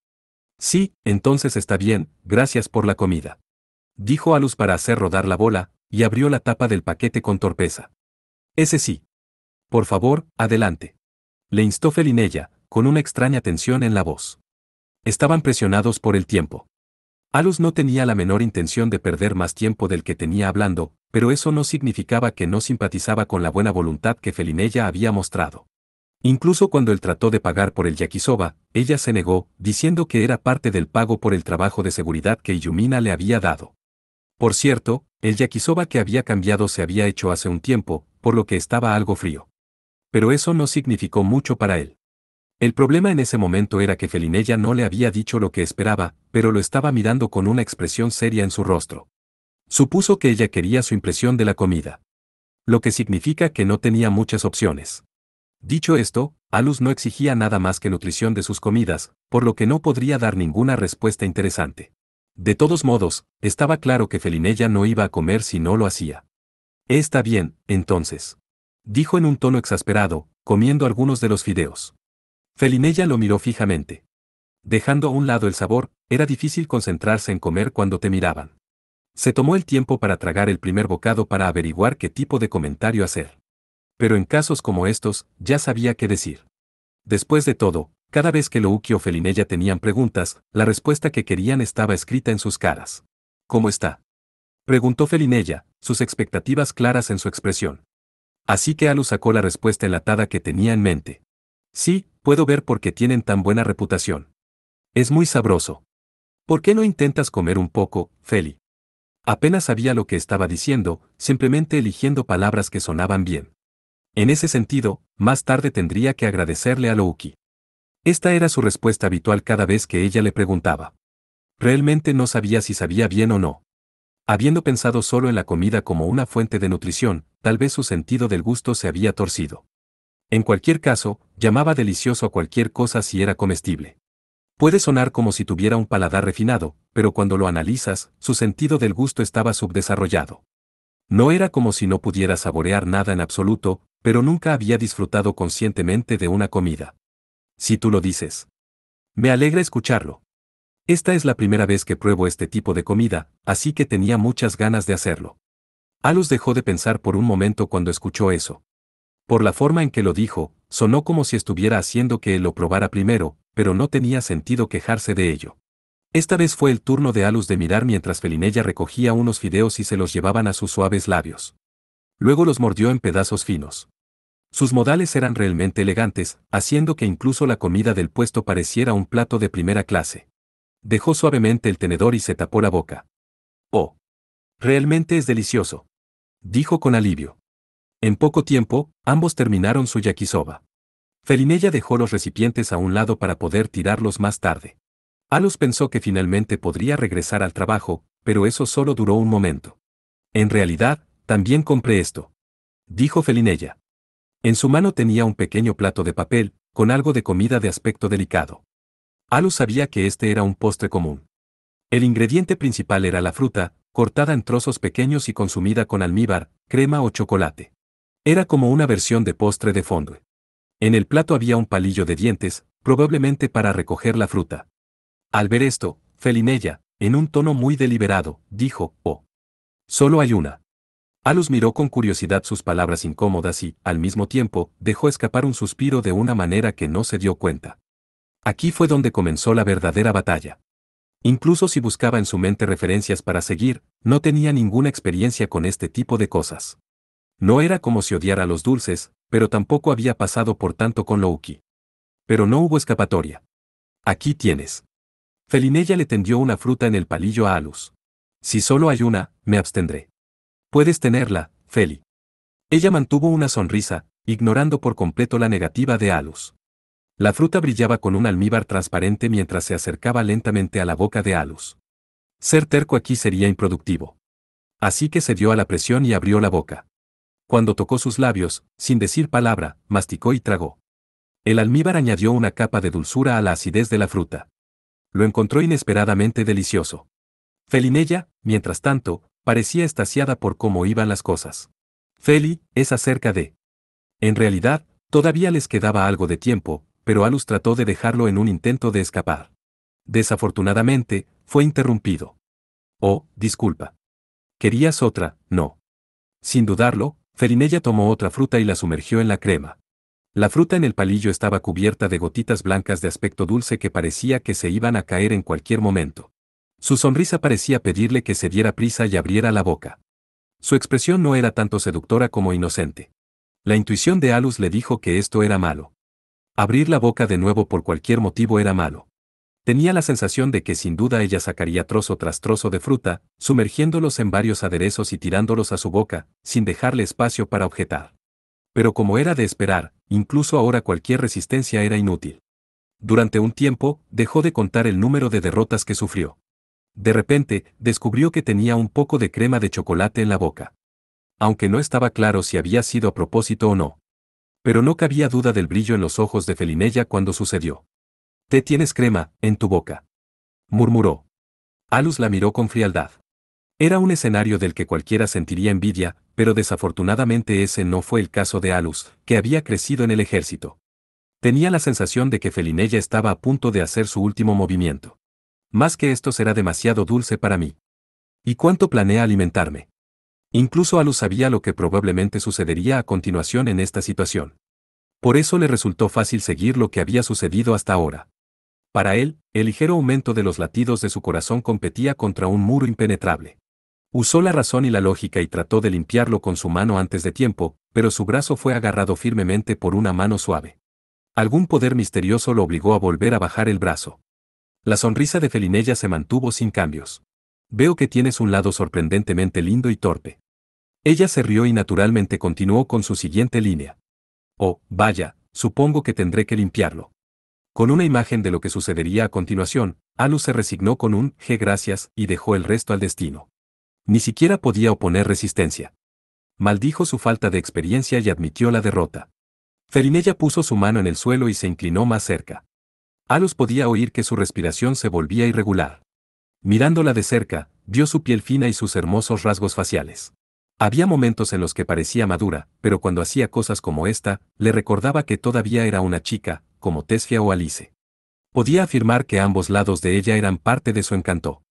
Sí, entonces está bien, gracias por la comida. Dijo Alus para hacer rodar la bola, y abrió la tapa del paquete con torpeza. Ese sí. Por favor, adelante. Le instó Felinella, con una extraña tensión en la voz. Estaban presionados por el tiempo. Alus no tenía la menor intención de perder más tiempo del que tenía hablando, pero eso no significaba que no simpatizaba con la buena voluntad que Felinella había mostrado. Incluso cuando él trató de pagar por el yakisoba, ella se negó, diciendo que era parte del pago por el trabajo de seguridad que Illumina le había dado. Por cierto, el yakisoba que había cambiado se había hecho hace un tiempo, por lo que estaba algo frío. Pero eso no significó mucho para él. El problema en ese momento era que Felinella no le había dicho lo que esperaba, pero lo estaba mirando con una expresión seria en su rostro. Supuso que ella quería su impresión de la comida. Lo que significa que no tenía muchas opciones. Dicho esto, Alus no exigía nada más que nutrición de sus comidas, por lo que no podría dar ninguna respuesta interesante. De todos modos, estaba claro que Felinella no iba a comer si no lo hacía. Está bien, entonces. Dijo en un tono exasperado, comiendo algunos de los fideos. Felinella lo miró fijamente. Dejando a un lado el sabor, era difícil concentrarse en comer cuando te miraban. Se tomó el tiempo para tragar el primer bocado para averiguar qué tipo de comentario hacer. Pero en casos como estos, ya sabía qué decir. Después de todo, cada vez que Louki o Felinella tenían preguntas, la respuesta que querían estaba escrita en sus caras. ¿Cómo está? Preguntó Felinella, sus expectativas claras en su expresión. Así que Alus sacó la respuesta enlatada que tenía en mente. Sí, puedo ver por qué tienen tan buena reputación. Es muy sabroso. ¿Por qué no intentas comer un poco, Feli? Apenas sabía lo que estaba diciendo, simplemente eligiendo palabras que sonaban bien. En ese sentido, más tarde tendría que agradecerle a Louki. Esta era su respuesta habitual cada vez que ella le preguntaba. Realmente no sabía si sabía bien o no. Habiendo pensado solo en la comida como una fuente de nutrición, tal vez su sentido del gusto se había torcido. En cualquier caso, llamaba delicioso a cualquier cosa si era comestible. Puede sonar como si tuviera un paladar refinado, pero cuando lo analizas, su sentido del gusto estaba subdesarrollado. No era como si no pudiera saborear nada en absoluto, pero nunca había disfrutado conscientemente de una comida. Si tú lo dices. Me alegra escucharlo. Esta es la primera vez que pruebo este tipo de comida, así que tenía muchas ganas de hacerlo. Alus dejó de pensar por un momento cuando escuchó eso. Por la forma en que lo dijo, sonó como si estuviera haciendo que él lo probara primero, pero no tenía sentido quejarse de ello. Esta vez fue el turno de Alus de mirar mientras Felinella recogía unos fideos y se los llevaban a sus suaves labios. Luego los mordió en pedazos finos. Sus modales eran realmente elegantes, haciendo que incluso la comida del puesto pareciera un plato de primera clase. Dejó suavemente el tenedor y se tapó la boca. «Oh. Realmente es delicioso», dijo con alivio. En poco tiempo, ambos terminaron su yakisoba. Felinella dejó los recipientes a un lado para poder tirarlos más tarde. Alus pensó que finalmente podría regresar al trabajo, pero eso solo duró un momento. «En realidad, también compré esto», dijo Felinella. En su mano tenía un pequeño plato de papel, con algo de comida de aspecto delicado. Alus sabía que este era un postre común. El ingrediente principal era la fruta, cortada en trozos pequeños y consumida con almíbar, crema o chocolate. Era como una versión de postre de fondue. En el plato había un palillo de dientes, probablemente para recoger la fruta. Al ver esto, Felinella, en un tono muy deliberado, dijo, «Oh. Solo hay una». Alus miró con curiosidad sus palabras incómodas y, al mismo tiempo, dejó escapar un suspiro de una manera que no se dio cuenta. Aquí fue donde comenzó la verdadera batalla. Incluso si buscaba en su mente referencias para seguir, no tenía ninguna experiencia con este tipo de cosas. No era como si odiara los dulces, pero tampoco había pasado por tanto con Louki. Pero no hubo escapatoria. «Aquí tienes». Felinella le tendió una fruta en el palillo a Alus. «Si solo hay una, me abstendré». «Puedes tenerla, Feli». Ella mantuvo una sonrisa, ignorando por completo la negativa de Alus. La fruta brillaba con un almíbar transparente mientras se acercaba lentamente a la boca de Alus. Ser terco aquí sería improductivo. Así que cedió a la presión y abrió la boca. Cuando tocó sus labios, sin decir palabra, masticó y tragó. El almíbar añadió una capa de dulzura a la acidez de la fruta. Lo encontró inesperadamente delicioso. Felinella, mientras tanto, parecía extasiada por cómo iban las cosas. «Feli, es acerca de». En realidad, todavía les quedaba algo de tiempo, pero Alus trató de dejarlo en un intento de escapar. Desafortunadamente, fue interrumpido. «Oh, disculpa. ¿Querías otra?» «No». Sin dudarlo, Felinella tomó otra fruta y la sumergió en la crema. La fruta en el palillo estaba cubierta de gotitas blancas de aspecto dulce que parecía que se iban a caer en cualquier momento. Su sonrisa parecía pedirle que se diera prisa y abriera la boca. Su expresión no era tanto seductora como inocente. La intuición de Alus le dijo que esto era malo. Abrir la boca de nuevo por cualquier motivo era malo. Tenía la sensación de que sin duda ella sacaría trozo tras trozo de fruta, sumergiéndolos en varios aderezos y tirándolos a su boca, sin dejarle espacio para objetar. Pero como era de esperar, incluso ahora cualquier resistencia era inútil. Durante un tiempo, dejó de contar el número de derrotas que sufrió. De repente, descubrió que tenía un poco de crema de chocolate en la boca. Aunque no estaba claro si había sido a propósito o no. Pero no cabía duda del brillo en los ojos de Felinella cuando sucedió. «Te tienes crema, en tu boca», murmuró. Alus la miró con frialdad. Era un escenario del que cualquiera sentiría envidia, pero desafortunadamente ese no fue el caso de Alus, que había crecido en el ejército. Tenía la sensación de que Felinella estaba a punto de hacer su último movimiento. «Más que esto será demasiado dulce para mí. ¿Y cuánto planea alimentarme?» Incluso Alus sabía lo que probablemente sucedería a continuación en esta situación. Por eso le resultó fácil seguir lo que había sucedido hasta ahora. Para él, el ligero aumento de los latidos de su corazón competía contra un muro impenetrable. Usó la razón y la lógica y trató de limpiarlo con su mano antes de tiempo, pero su brazo fue agarrado firmemente por una mano suave. Algún poder misterioso lo obligó a volver a bajar el brazo. La sonrisa de Felinella se mantuvo sin cambios. «Veo que tienes un lado sorprendentemente lindo y torpe». Ella se rió y naturalmente continuó con su siguiente línea. «Oh, vaya, supongo que tendré que limpiarlo». Con una imagen de lo que sucedería a continuación, Alus se resignó con un «gracias» y dejó el resto al destino. Ni siquiera podía oponer resistencia. Maldijo su falta de experiencia y admitió la derrota. Felinella puso su mano en el suelo y se inclinó más cerca. Alus podía oír que su respiración se volvía irregular. Mirándola de cerca, vio su piel fina y sus hermosos rasgos faciales. Había momentos en los que parecía madura, pero cuando hacía cosas como esta, le recordaba que todavía era una chica, como Tesfia o Alice. Podía afirmar que ambos lados de ella eran parte de su encanto.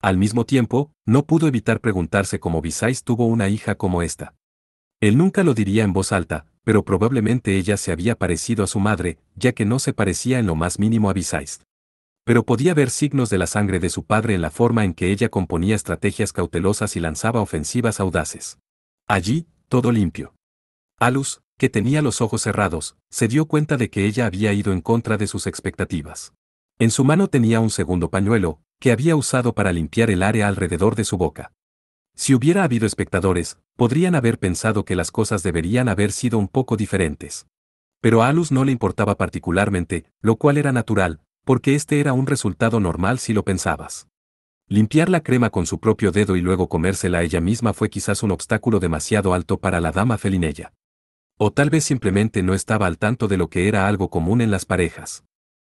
Al mismo tiempo, no pudo evitar preguntarse cómo Visais tuvo una hija como esta. Él nunca lo diría en voz alta, pero probablemente ella se había parecido a su madre, ya que no se parecía en lo más mínimo a Visais. Pero podía ver signos de la sangre de su padre en la forma en que ella componía estrategias cautelosas y lanzaba ofensivas audaces. Allí, todo limpio. Alus, que tenía los ojos cerrados, se dio cuenta de que ella había ido en contra de sus expectativas. En su mano tenía un segundo pañuelo, que había usado para limpiar el área alrededor de su boca. Si hubiera habido espectadores, podrían haber pensado que las cosas deberían haber sido un poco diferentes. Pero a Alus no le importaba particularmente, lo cual era natural, porque este era un resultado normal si lo pensabas. Limpiar la crema con su propio dedo y luego comérsela a ella misma fue quizás un obstáculo demasiado alto para la dama Felinella. O tal vez simplemente no estaba al tanto de lo que era algo común en las parejas.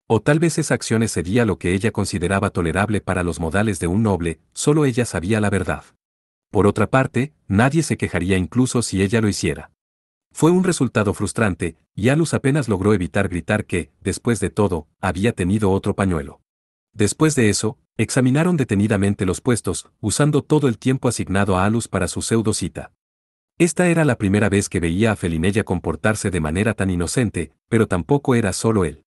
O tal vez esa acción excedía lo que ella consideraba tolerable para los modales de un noble, solo ella sabía la verdad. Por otra parte, nadie se quejaría incluso si ella lo hiciera. Fue un resultado frustrante, y Alus apenas logró evitar gritar que, después de todo, había tenido otro pañuelo. Después de eso, examinaron detenidamente los puestos, usando todo el tiempo asignado a Alus para su pseudo-cita. Esta era la primera vez que veía a Felinella comportarse de manera tan inocente, pero tampoco era solo él.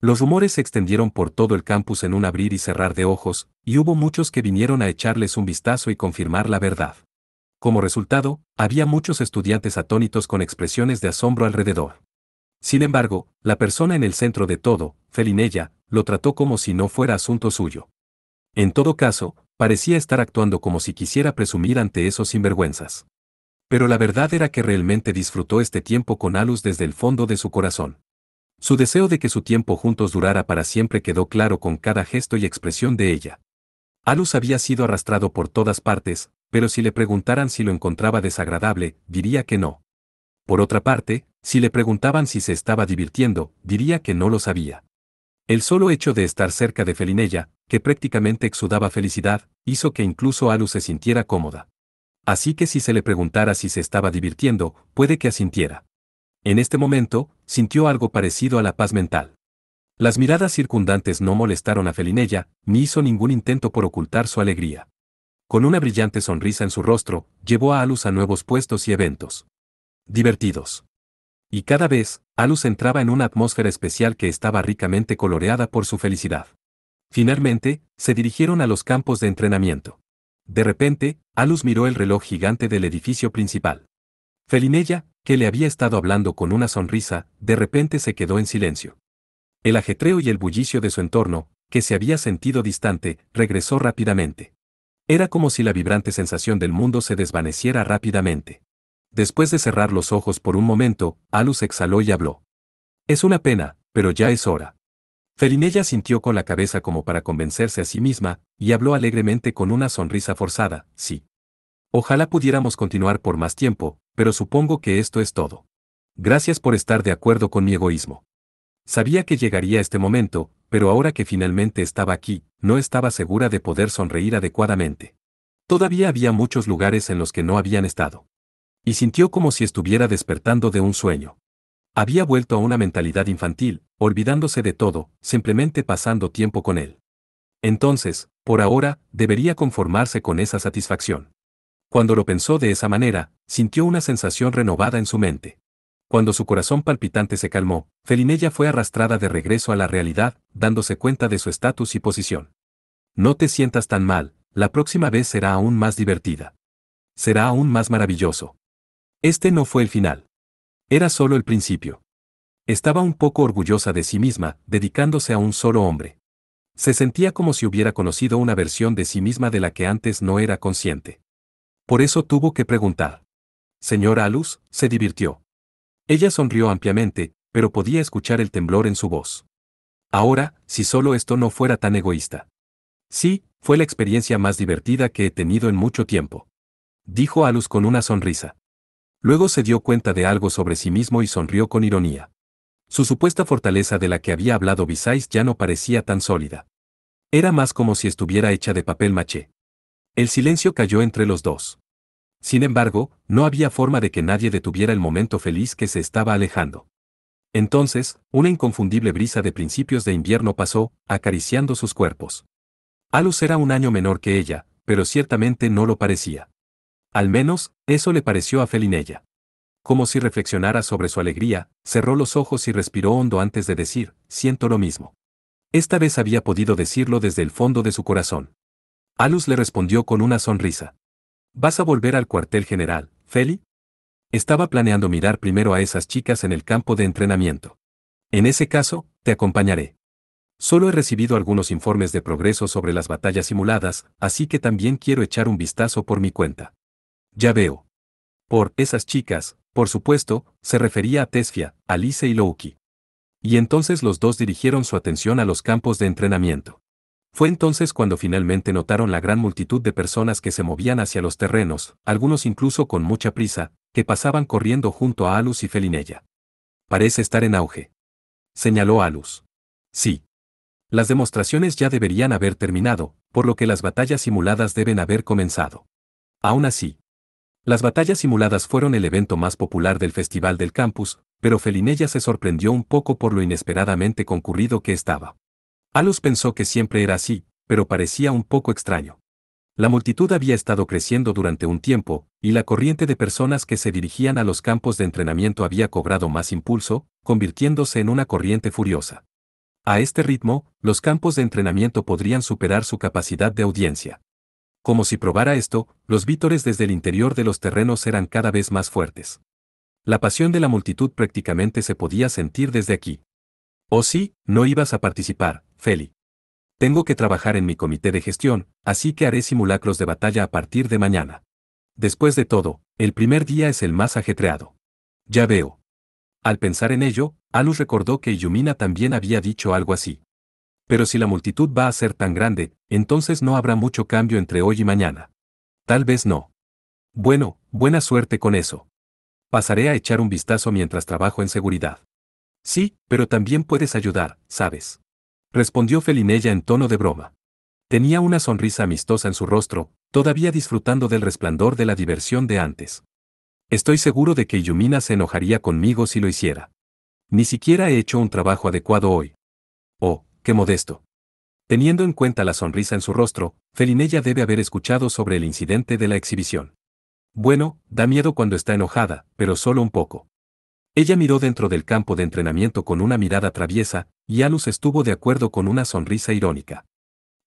Los rumores se extendieron por todo el campus en un abrir y cerrar de ojos, y hubo muchos que vinieron a echarles un vistazo y confirmar la verdad. Como resultado, había muchos estudiantes atónitos con expresiones de asombro alrededor. Sin embargo, la persona en el centro de todo, Felinella, lo trató como si no fuera asunto suyo. En todo caso, parecía estar actuando como si quisiera presumir ante esos sinvergüenzas. Pero la verdad era que realmente disfrutó este tiempo con Alus desde el fondo de su corazón. Su deseo de que su tiempo juntos durara para siempre quedó claro con cada gesto y expresión de ella. Alus había sido arrastrado por todas partes, pero si le preguntaran si lo encontraba desagradable, diría que no. Por otra parte, si le preguntaban si se estaba divirtiendo, diría que no lo sabía. El solo hecho de estar cerca de Felinella, que prácticamente exudaba felicidad, hizo que incluso Alus se sintiera cómoda. Así que si se le preguntara si se estaba divirtiendo, puede que asintiera. En este momento, sintió algo parecido a la paz mental. Las miradas circundantes no molestaron a Felinella, ni hizo ningún intento por ocultar su alegría. Con una brillante sonrisa en su rostro, llevó a Alus a nuevos puestos y eventos divertidos. Y cada vez, Alus entraba en una atmósfera especial que estaba ricamente coloreada por su felicidad. Finalmente, se dirigieron a los campos de entrenamiento. De repente, Alus miró el reloj gigante del edificio principal. Felinella, que le había estado hablando con una sonrisa, de repente se quedó en silencio. El ajetreo y el bullicio de su entorno, que se había sentido distante, regresó rápidamente. Era como si la vibrante sensación del mundo se desvaneciera rápidamente. Después de cerrar los ojos por un momento, Alus exhaló y habló. Es una pena, pero ya es hora. Felinella sintió con la cabeza como para convencerse a sí misma, y habló alegremente con una sonrisa forzada, sí. Ojalá pudiéramos continuar por más tiempo, pero supongo que esto es todo. Gracias por estar de acuerdo con mi egoísmo. Sabía que llegaría este momento, pero ahora que finalmente estaba aquí, no estaba segura de poder sonreír adecuadamente. Todavía había muchos lugares en los que no habían estado. Y sintió como si estuviera despertando de un sueño. Había vuelto a una mentalidad infantil, olvidándose de todo, simplemente pasando tiempo con él. Entonces, por ahora, debería conformarse con esa satisfacción. Cuando lo pensó de esa manera, sintió una sensación renovada en su mente. Cuando su corazón palpitante se calmó, Felinella fue arrastrada de regreso a la realidad, dándose cuenta de su estatus y posición. No te sientas tan mal, la próxima vez será aún más divertida. Será aún más maravilloso. Este no fue el final. Era solo el principio. Estaba un poco orgullosa de sí misma, dedicándose a un solo hombre. Se sentía como si hubiera conocido una versión de sí misma de la que antes no era consciente. Por eso tuvo que preguntar. Señora Alus, se divirtió. Ella sonrió ampliamente, pero podía escuchar el temblor en su voz. Ahora, si solo esto no fuera tan egoísta. Sí, fue la experiencia más divertida que he tenido en mucho tiempo. Dijo Alus con una sonrisa. Luego se dio cuenta de algo sobre sí mismo y sonrió con ironía. Su supuesta fortaleza de la que había hablado Visais ya no parecía tan sólida. Era más como si estuviera hecha de papel maché. El silencio cayó entre los dos. Sin embargo, no había forma de que nadie detuviera el momento feliz que se estaba alejando. Entonces, una inconfundible brisa de principios de invierno pasó, acariciando sus cuerpos. Alus era un año menor que ella, pero ciertamente no lo parecía. Al menos, eso le pareció a Felinella. Como si reflexionara sobre su alegría, cerró los ojos y respiró hondo antes de decir, siento lo mismo. Esta vez había podido decirlo desde el fondo de su corazón. Alus le respondió con una sonrisa. ¿Vas a volver al cuartel general, Feli? Estaba planeando mirar primero a esas chicas en el campo de entrenamiento. En ese caso, te acompañaré. Solo he recibido algunos informes de progreso sobre las batallas simuladas, así que también quiero echar un vistazo por mi cuenta. Ya veo. Por esas chicas, por supuesto, se refería a Tesfia, Alice y Louki. Y entonces los dos dirigieron su atención a los campos de entrenamiento. Fue entonces cuando finalmente notaron la gran multitud de personas que se movían hacia los terrenos, algunos incluso con mucha prisa, que pasaban corriendo junto a Alus y Felinella. Parece estar en auge. Señaló Alus. Sí. Las demostraciones ya deberían haber terminado, por lo que las batallas simuladas deben haber comenzado. Aún así, las batallas simuladas fueron el evento más popular del Festival del Campus, pero Felinella se sorprendió un poco por lo inesperadamente concurrido que estaba. Alus pensó que siempre era así, pero parecía un poco extraño. La multitud había estado creciendo durante un tiempo, y la corriente de personas que se dirigían a los campos de entrenamiento había cobrado más impulso, convirtiéndose en una corriente furiosa. A este ritmo, los campos de entrenamiento podrían superar su capacidad de audiencia. Como si probara esto, los vítores desde el interior de los terrenos eran cada vez más fuertes. La pasión de la multitud prácticamente se podía sentir desde aquí. Oh sí, no ibas a participar, Feli. Tengo que trabajar en mi comité de gestión, así que haré simulacros de batalla a partir de mañana. Después de todo, el primer día es el más ajetreado. Ya veo. Al pensar en ello, Alus recordó que Yumina también había dicho algo así. Pero si la multitud va a ser tan grande, entonces no habrá mucho cambio entre hoy y mañana. Tal vez no. Bueno, buena suerte con eso. Pasaré a echar un vistazo mientras trabajo en seguridad. Sí, pero también puedes ayudar, ¿sabes? Respondió Felinella en tono de broma. Tenía una sonrisa amistosa en su rostro, todavía disfrutando del resplandor de la diversión de antes. Estoy seguro de que Yumina se enojaría conmigo si lo hiciera. Ni siquiera he hecho un trabajo adecuado hoy. Oh, qué modesto. Teniendo en cuenta la sonrisa en su rostro, Felinella debe haber escuchado sobre el incidente de la exhibición. Bueno, da miedo cuando está enojada, pero solo un poco. Ella miró dentro del campo de entrenamiento con una mirada traviesa, y Alus estuvo de acuerdo con una sonrisa irónica.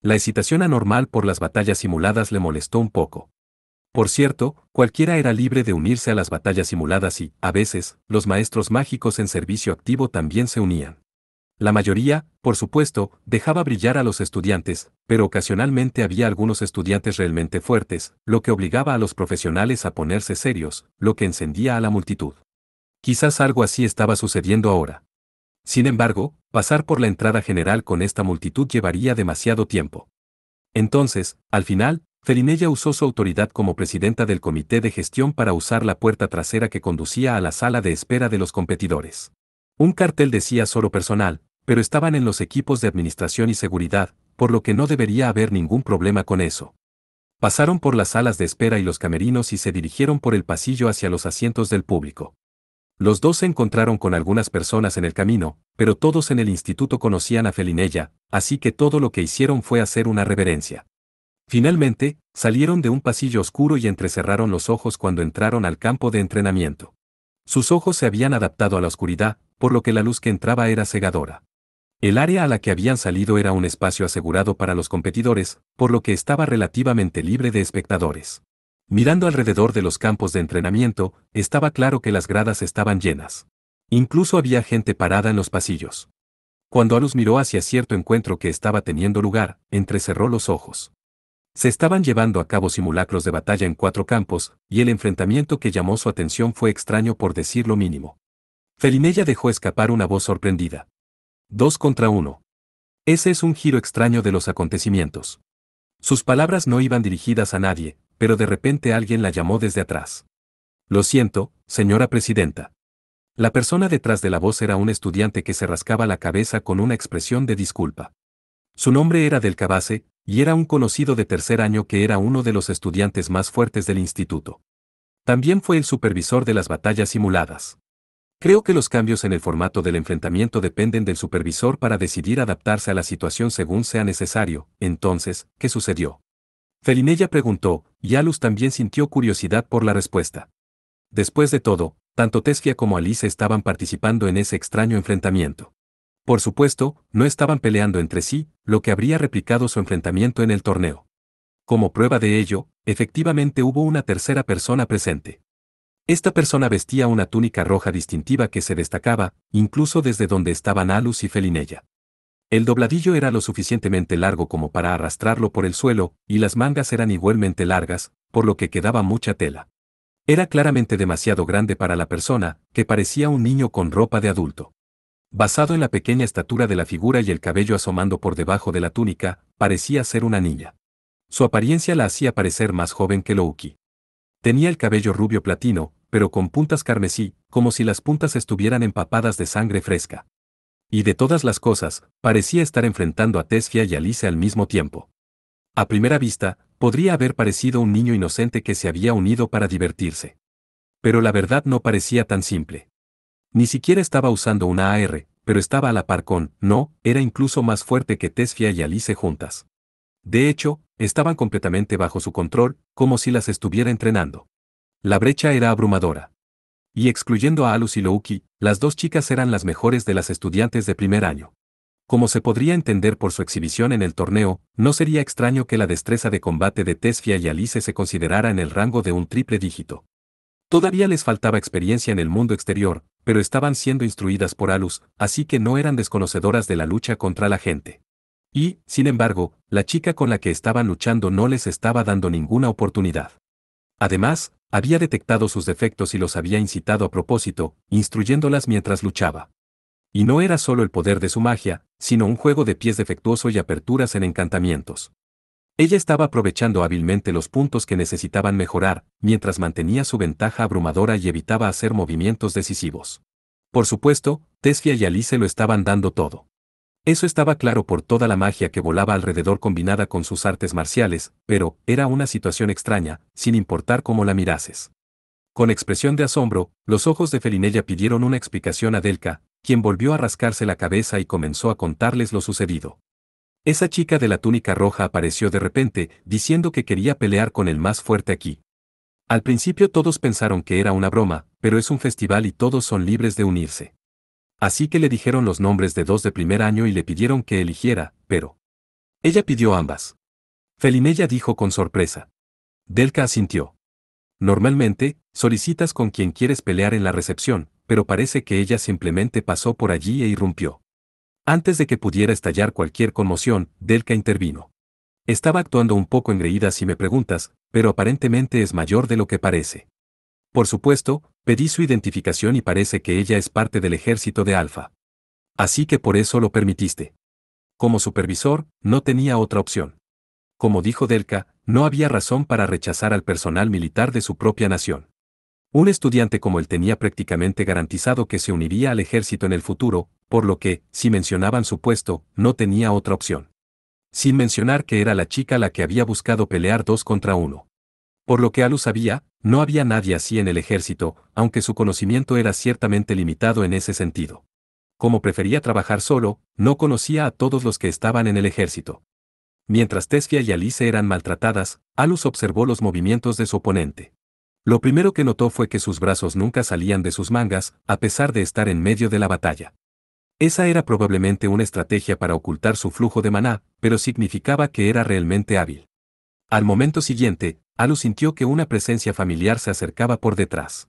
La excitación anormal por las batallas simuladas le molestó un poco. Por cierto, cualquiera era libre de unirse a las batallas simuladas y, a veces, los maestros mágicos en servicio activo también se unían. La mayoría, por supuesto, dejaba brillar a los estudiantes, pero ocasionalmente había algunos estudiantes realmente fuertes, lo que obligaba a los profesionales a ponerse serios, lo que encendía a la multitud. Quizás algo así estaba sucediendo ahora. Sin embargo, pasar por la entrada general con esta multitud llevaría demasiado tiempo. Entonces, al final, Felinella usó su autoridad como presidenta del comité de gestión para usar la puerta trasera que conducía a la sala de espera de los competidores. Un cartel decía solo personal, pero estaban en los equipos de administración y seguridad, por lo que no debería haber ningún problema con eso. Pasaron por las salas de espera y los camerinos y se dirigieron por el pasillo hacia los asientos del público. Los dos se encontraron con algunas personas en el camino, pero todos en el instituto conocían a Felinella, así que todo lo que hicieron fue hacer una reverencia. Finalmente, salieron de un pasillo oscuro y entrecerraron los ojos cuando entraron al campo de entrenamiento. Sus ojos se habían adaptado a la oscuridad, por lo que la luz que entraba era cegadora. El área a la que habían salido era un espacio asegurado para los competidores, por lo que estaba relativamente libre de espectadores. Mirando alrededor de los campos de entrenamiento, estaba claro que las gradas estaban llenas. Incluso había gente parada en los pasillos. Cuando Alus miró hacia cierto encuentro que estaba teniendo lugar, entrecerró los ojos. Se estaban llevando a cabo simulacros de batalla en 4 campos, y el enfrentamiento que llamó su atención fue extraño por decir lo mínimo. Felinella dejó escapar una voz sorprendida. 2 contra 1. Ese es un giro extraño de los acontecimientos. Sus palabras no iban dirigidas a nadie, pero de repente alguien la llamó desde atrás. Lo siento, señora presidenta. La persona detrás de la voz era un estudiante que se rascaba la cabeza con una expresión de disculpa. Su nombre era Del Cabase, y era un conocido de tercer año que era uno de los estudiantes más fuertes del instituto. También fue el supervisor de las batallas simuladas. Creo que los cambios en el formato del enfrentamiento dependen del supervisor para decidir adaptarse a la situación según sea necesario. Entonces, ¿qué sucedió? Felinella preguntó, y Alus también sintió curiosidad por la respuesta. Después de todo, tanto Tesfia como Alice estaban participando en ese extraño enfrentamiento. Por supuesto, no estaban peleando entre sí, lo que habría replicado su enfrentamiento en el torneo. Como prueba de ello, efectivamente hubo una tercera persona presente. Esta persona vestía una túnica roja distintiva que se destacaba, incluso desde donde estaban Alus y Felinella. El dobladillo era lo suficientemente largo como para arrastrarlo por el suelo, y las mangas eran igualmente largas, por lo que quedaba mucha tela. Era claramente demasiado grande para la persona, que parecía un niño con ropa de adulto. Basado en la pequeña estatura de la figura y el cabello asomando por debajo de la túnica, parecía ser una niña. Su apariencia la hacía parecer más joven que Louki. Tenía el cabello rubio platino, pero con puntas carmesí, como si las puntas estuvieran empapadas de sangre fresca. Y de todas las cosas, parecía estar enfrentando a Tesfia y Alice al mismo tiempo. A primera vista, podría haber parecido un niño inocente que se había unido para divertirse. Pero la verdad no parecía tan simple. Ni siquiera estaba usando una AR, pero estaba a la par con, no, era incluso más fuerte que Tesfia y Alice juntas. De hecho, estaban completamente bajo su control, como si las estuviera entrenando. La brecha era abrumadora. Y excluyendo a Alus y Louki, las dos chicas eran las mejores de las estudiantes de primer año. Como se podría entender por su exhibición en el torneo, no sería extraño que la destreza de combate de Tesfia y Alice se considerara en el rango de un triple dígito. Todavía les faltaba experiencia en el mundo exterior, pero estaban siendo instruidas por Alus, así que no eran desconocedoras de la lucha contra la gente. Y, sin embargo, la chica con la que estaban luchando no les estaba dando ninguna oportunidad. Además, había detectado sus defectos y los había incitado a propósito, instruyéndolas mientras luchaba. Y no era solo el poder de su magia, sino un juego de pies defectuoso y aperturas en encantamientos. Ella estaba aprovechando hábilmente los puntos que necesitaban mejorar, mientras mantenía su ventaja abrumadora y evitaba hacer movimientos decisivos. Por supuesto, Tesfia y Alice lo estaban dando todo. Eso estaba claro por toda la magia que volaba alrededor combinada con sus artes marciales, pero era una situación extraña, sin importar cómo la mirases. Con expresión de asombro, los ojos de Felinella pidieron una explicación a Delka, quien volvió a rascarse la cabeza y comenzó a contarles lo sucedido. Esa chica de la túnica roja apareció de repente, diciendo que quería pelear con el más fuerte aquí. Al principio todos pensaron que era una broma, pero es un festival y todos son libres de unirse. Así que le dijeron los nombres de dos de primer año y le pidieron que eligiera, pero ella pidió ambas. Felinella dijo con sorpresa. Delka asintió. Normalmente, solicitas con quien quieres pelear en la recepción, pero parece que ella simplemente pasó por allí e irrumpió. Antes de que pudiera estallar cualquier conmoción, Delka intervino. Estaba actuando un poco engreída si me preguntas, pero aparentemente es mayor de lo que parece. Por supuesto, pedí su identificación y parece que ella es parte del ejército de Alfa. Así que por eso lo permitiste. Como supervisor, no tenía otra opción. Como dijo Delka, no había razón para rechazar al personal militar de su propia nación. Un estudiante como él tenía prácticamente garantizado que se uniría al ejército en el futuro, por lo que, si mencionaban su puesto, no tenía otra opción. Sin mencionar que era la chica la que había buscado pelear 2 contra 1. Por lo que Alus sabía, no había nadie así en el ejército, aunque su conocimiento era ciertamente limitado en ese sentido. Como prefería trabajar solo, no conocía a todos los que estaban en el ejército. Mientras Tesfia y Alice eran maltratadas, Alus observó los movimientos de su oponente. Lo primero que notó fue que sus brazos nunca salían de sus mangas, a pesar de estar en medio de la batalla. Esa era probablemente una estrategia para ocultar su flujo de maná, pero significaba que era realmente hábil. Al momento siguiente, Alus sintió que una presencia familiar se acercaba por detrás.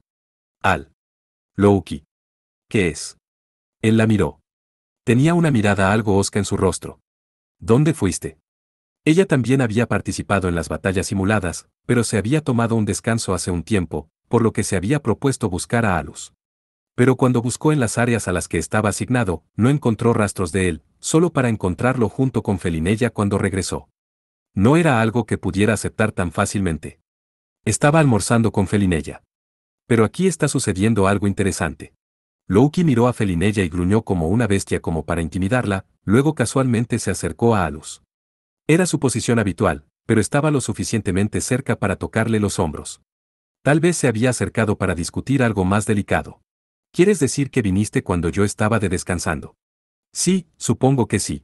Louki. ¿Qué es? Él la miró. Tenía una mirada algo hosca en su rostro. ¿Dónde fuiste? Ella también había participado en las batallas simuladas, pero se había tomado un descanso hace un tiempo, por lo que se había propuesto buscar a Alus. Pero cuando buscó en las áreas a las que estaba asignado, no encontró rastros de él, solo para encontrarlo junto con Felinella cuando regresó. No era algo que pudiera aceptar tan fácilmente. Estaba almorzando con Felinella. Pero aquí está sucediendo algo interesante. Louki miró a Felinella y gruñó como una bestia como para intimidarla, luego casualmente se acercó a Alus. Era su posición habitual, pero estaba lo suficientemente cerca para tocarle los hombros. Tal vez se había acercado para discutir algo más delicado. ¿Quieres decir que viniste cuando yo estaba descansando? Sí, supongo que sí.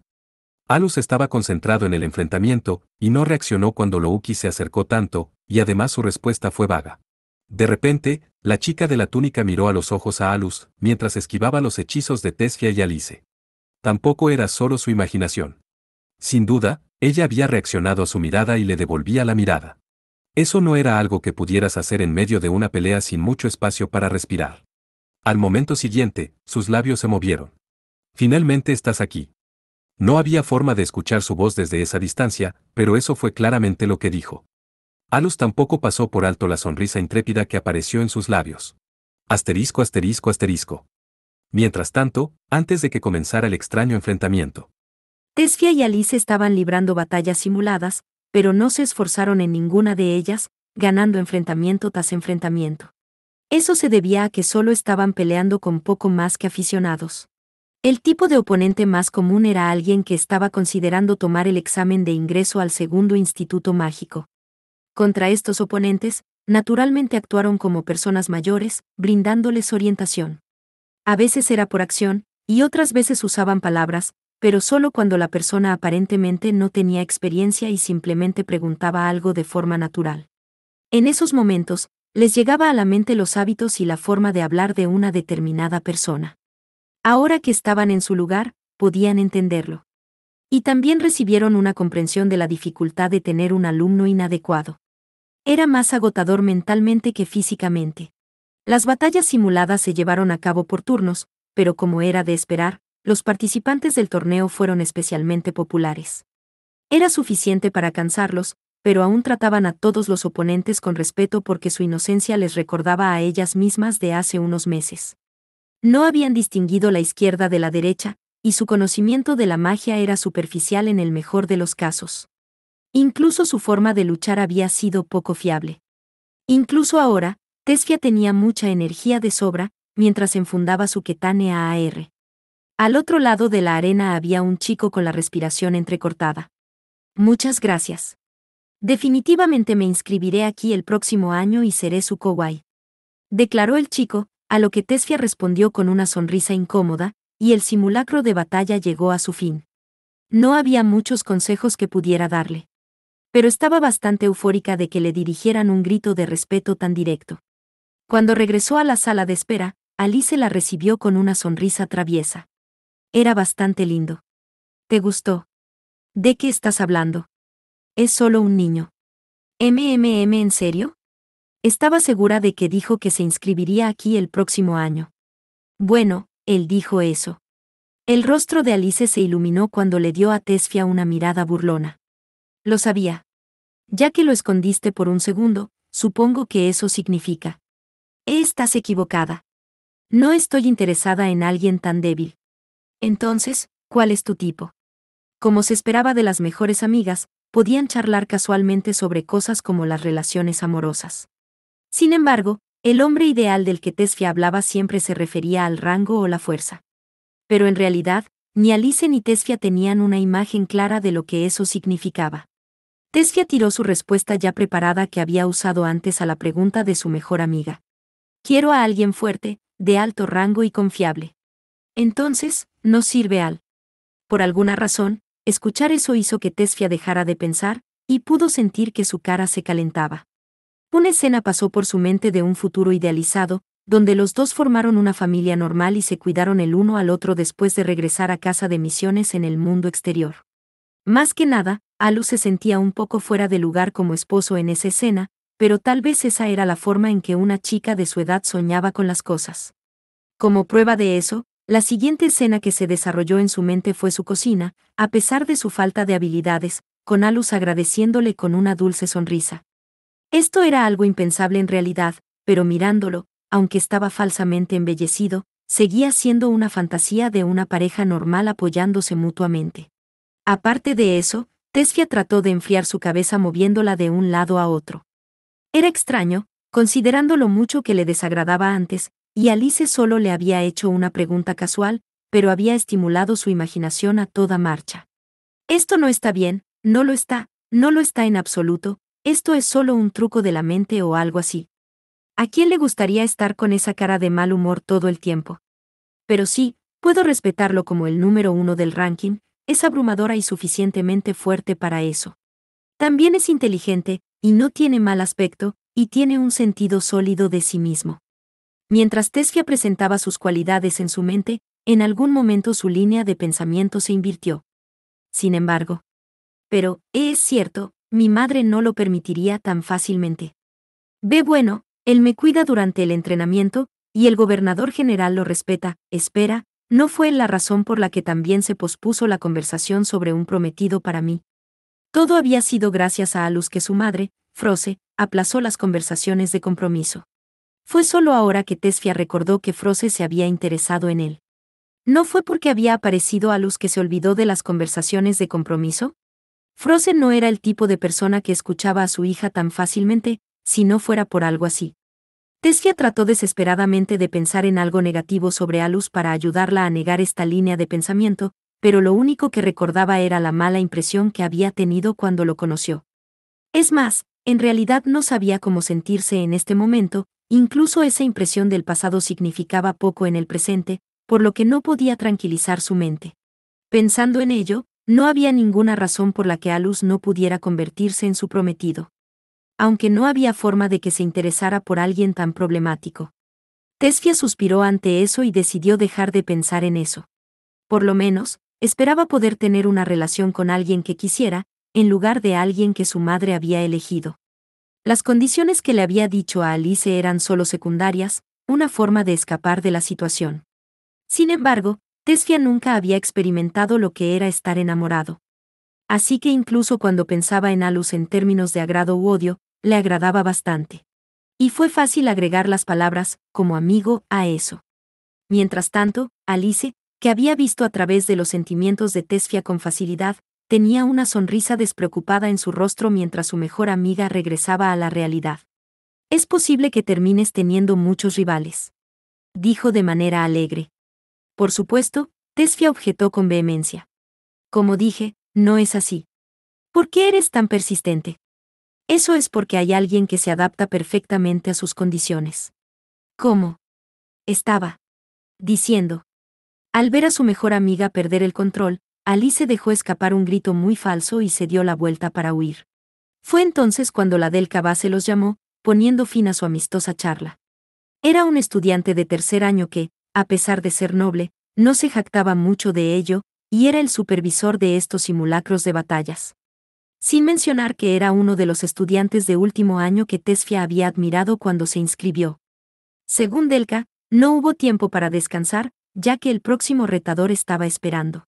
Alus estaba concentrado en el enfrentamiento, y no reaccionó cuando Louki se acercó tanto, y además su respuesta fue vaga. De repente, la chica de la túnica miró a los ojos a Alus, mientras esquivaba los hechizos de Tesfia y Alice. Tampoco era solo su imaginación. Sin duda, ella había reaccionado a su mirada y le devolvía la mirada. Eso no era algo que pudieras hacer en medio de una pelea sin mucho espacio para respirar. Al momento siguiente, sus labios se movieron. Finalmente estás aquí. No había forma de escuchar su voz desde esa distancia, pero eso fue claramente lo que dijo. Alus tampoco pasó por alto la sonrisa intrépida que apareció en sus labios. Asterisco, asterisco, asterisco. Mientras tanto, antes de que comenzara el extraño enfrentamiento. Tesfia y Alice estaban librando batallas simuladas, pero no se esforzaron en ninguna de ellas, ganando enfrentamiento tras enfrentamiento. Eso se debía a que solo estaban peleando con poco más que aficionados. El tipo de oponente más común era alguien que estaba considerando tomar el examen de ingreso al segundo instituto mágico. Contra estos oponentes, naturalmente actuaron como personas mayores, brindándoles orientación. A veces era por acción, y otras veces usaban palabras, pero solo cuando la persona aparentemente no tenía experiencia y simplemente preguntaba algo de forma natural. En esos momentos, les llegaba a la mente los hábitos y la forma de hablar de una determinada persona. Ahora que estaban en su lugar, podían entenderlo. Y también recibieron una comprensión de la dificultad de tener un alumno inadecuado. Era más agotador mentalmente que físicamente. Las batallas simuladas se llevaron a cabo por turnos, pero como era de esperar, los participantes del torneo fueron especialmente populares. Era suficiente para cansarlos, pero aún trataban a todos los oponentes con respeto porque su inocencia les recordaba a ellas mismas de hace unos meses. No habían distinguido la izquierda de la derecha, y su conocimiento de la magia era superficial en el mejor de los casos. Incluso su forma de luchar había sido poco fiable. Incluso ahora, Tesfia tenía mucha energía de sobra, mientras enfundaba su ketane AAR. Al otro lado de la arena había un chico con la respiración entrecortada. Muchas gracias. Definitivamente me inscribiré aquí el próximo año y seré su kowai. Declaró el chico, a lo que Tesfia respondió con una sonrisa incómoda, y el simulacro de batalla llegó a su fin. No había muchos consejos que pudiera darle. Pero estaba bastante eufórica de que le dirigieran un grito de respeto tan directo. Cuando regresó a la sala de espera, Alice la recibió con una sonrisa traviesa. Era bastante lindo. ¿Te gustó? ¿De qué estás hablando? Es solo un niño. ¿En serio? Estaba segura de que dijo que se inscribiría aquí el próximo año. Bueno, él dijo eso. El rostro de Alice se iluminó cuando le dio a Tesfia una mirada burlona. Lo sabía. Ya que lo escondiste por un segundo, supongo que eso significa. Estás equivocada. No estoy interesada en alguien tan débil. Entonces, ¿cuál es tu tipo? Como se esperaba de las mejores amigas, podían charlar casualmente sobre cosas como las relaciones amorosas. Sin embargo, el hombre ideal del que Tesfia hablaba siempre se refería al rango o la fuerza. Pero en realidad, ni Alice ni Tesfia tenían una imagen clara de lo que eso significaba. Tesfia tiró su respuesta ya preparada que había usado antes a la pregunta de su mejor amiga. Quiero a alguien fuerte, de alto rango y confiable. Entonces, no sirve al. Por alguna razón, escuchar eso hizo que Tesfia dejara de pensar, y pudo sentir que su cara se calentaba. Una escena pasó por su mente de un futuro idealizado, donde los dos formaron una familia normal y se cuidaron el uno al otro después de regresar a casa de misiones en el mundo exterior. Más que nada, Alus se sentía un poco fuera de lugar como esposo en esa escena, pero tal vez esa era la forma en que una chica de su edad soñaba con las cosas. Como prueba de eso, la siguiente escena que se desarrolló en su mente fue su cocina, a pesar de su falta de habilidades, con Alus agradeciéndole con una dulce sonrisa. Esto era algo impensable en realidad, pero mirándolo, aunque estaba falsamente embellecido, seguía siendo una fantasía de una pareja normal apoyándose mutuamente. Aparte de eso, Tesfia trató de enfriar su cabeza moviéndola de un lado a otro. Era extraño, considerando lo mucho que le desagradaba antes, y Alice solo le había hecho una pregunta casual, pero había estimulado su imaginación a toda marcha. Esto no está bien, no lo está, no lo está en absoluto, esto es solo un truco de la mente o algo así. ¿A quién le gustaría estar con esa cara de mal humor todo el tiempo? Pero sí, puedo respetarlo como el número 1 del ranking, es abrumadora y suficientemente fuerte para eso. También es inteligente, y no tiene mal aspecto, y tiene un sentido sólido de sí mismo. Mientras Tesfia presentaba sus cualidades en su mente, en algún momento su línea de pensamiento se invirtió. Sin embargo. Pero, es cierto, mi madre no lo permitiría tan fácilmente. Ve bueno, él me cuida durante el entrenamiento, y el gobernador general lo respeta. Espera, ¿no fue la razón por la que también se pospuso la conversación sobre un prometido para mí? Todo había sido gracias a Alus que su madre, Froze, aplazó las conversaciones de compromiso. Fue solo ahora que Tesfia recordó que Froze se había interesado en él. ¿No fue porque había aparecido Alus que se olvidó de las conversaciones de compromiso? Froze no era el tipo de persona que escuchaba a su hija tan fácilmente, si no fuera por algo así. Tesfia trató desesperadamente de pensar en algo negativo sobre Alus para ayudarla a negar esta línea de pensamiento, pero lo único que recordaba era la mala impresión que había tenido cuando lo conoció. Es más, en realidad no sabía cómo sentirse en este momento, incluso esa impresión del pasado significaba poco en el presente, por lo que no podía tranquilizar su mente. Pensando en ello, no había ninguna razón por la que Alus no pudiera convertirse en su prometido. Aunque no había forma de que se interesara por alguien tan problemático. Tesfia suspiró ante eso y decidió dejar de pensar en eso. Por lo menos, esperaba poder tener una relación con alguien que quisiera, en lugar de alguien que su madre había elegido. Las condiciones que le había dicho a Alice eran solo secundarias, una forma de escapar de la situación. Sin embargo, Tesfia nunca había experimentado lo que era estar enamorado. Así que incluso cuando pensaba en Alus en términos de agrado u odio, le agradaba bastante. Y fue fácil agregar las palabras, como amigo, a eso. Mientras tanto, Alice, que había visto a través de los sentimientos de Tesfia con facilidad, tenía una sonrisa despreocupada en su rostro mientras su mejor amiga regresaba a la realidad. Es posible que termines teniendo muchos rivales, dijo de manera alegre. Por supuesto, Tesfia objetó con vehemencia. Como dije, no es así. ¿Por qué eres tan persistente? Eso es porque hay alguien que se adapta perfectamente a sus condiciones. ¿Cómo? Estaba diciendo. Al ver a su mejor amiga perder el control, Alice dejó escapar un grito muy falso y se dio la vuelta para huir. Fue entonces cuando la del Cabase los llamó, poniendo fin a su amistosa charla. Era un estudiante de tercer año que, a pesar de ser noble, no se jactaba mucho de ello, y era el supervisor de estos simulacros de batallas. Sin mencionar que era uno de los estudiantes de último año que Tesfia había admirado cuando se inscribió. Según Delka, no hubo tiempo para descansar, ya que el próximo retador estaba esperando.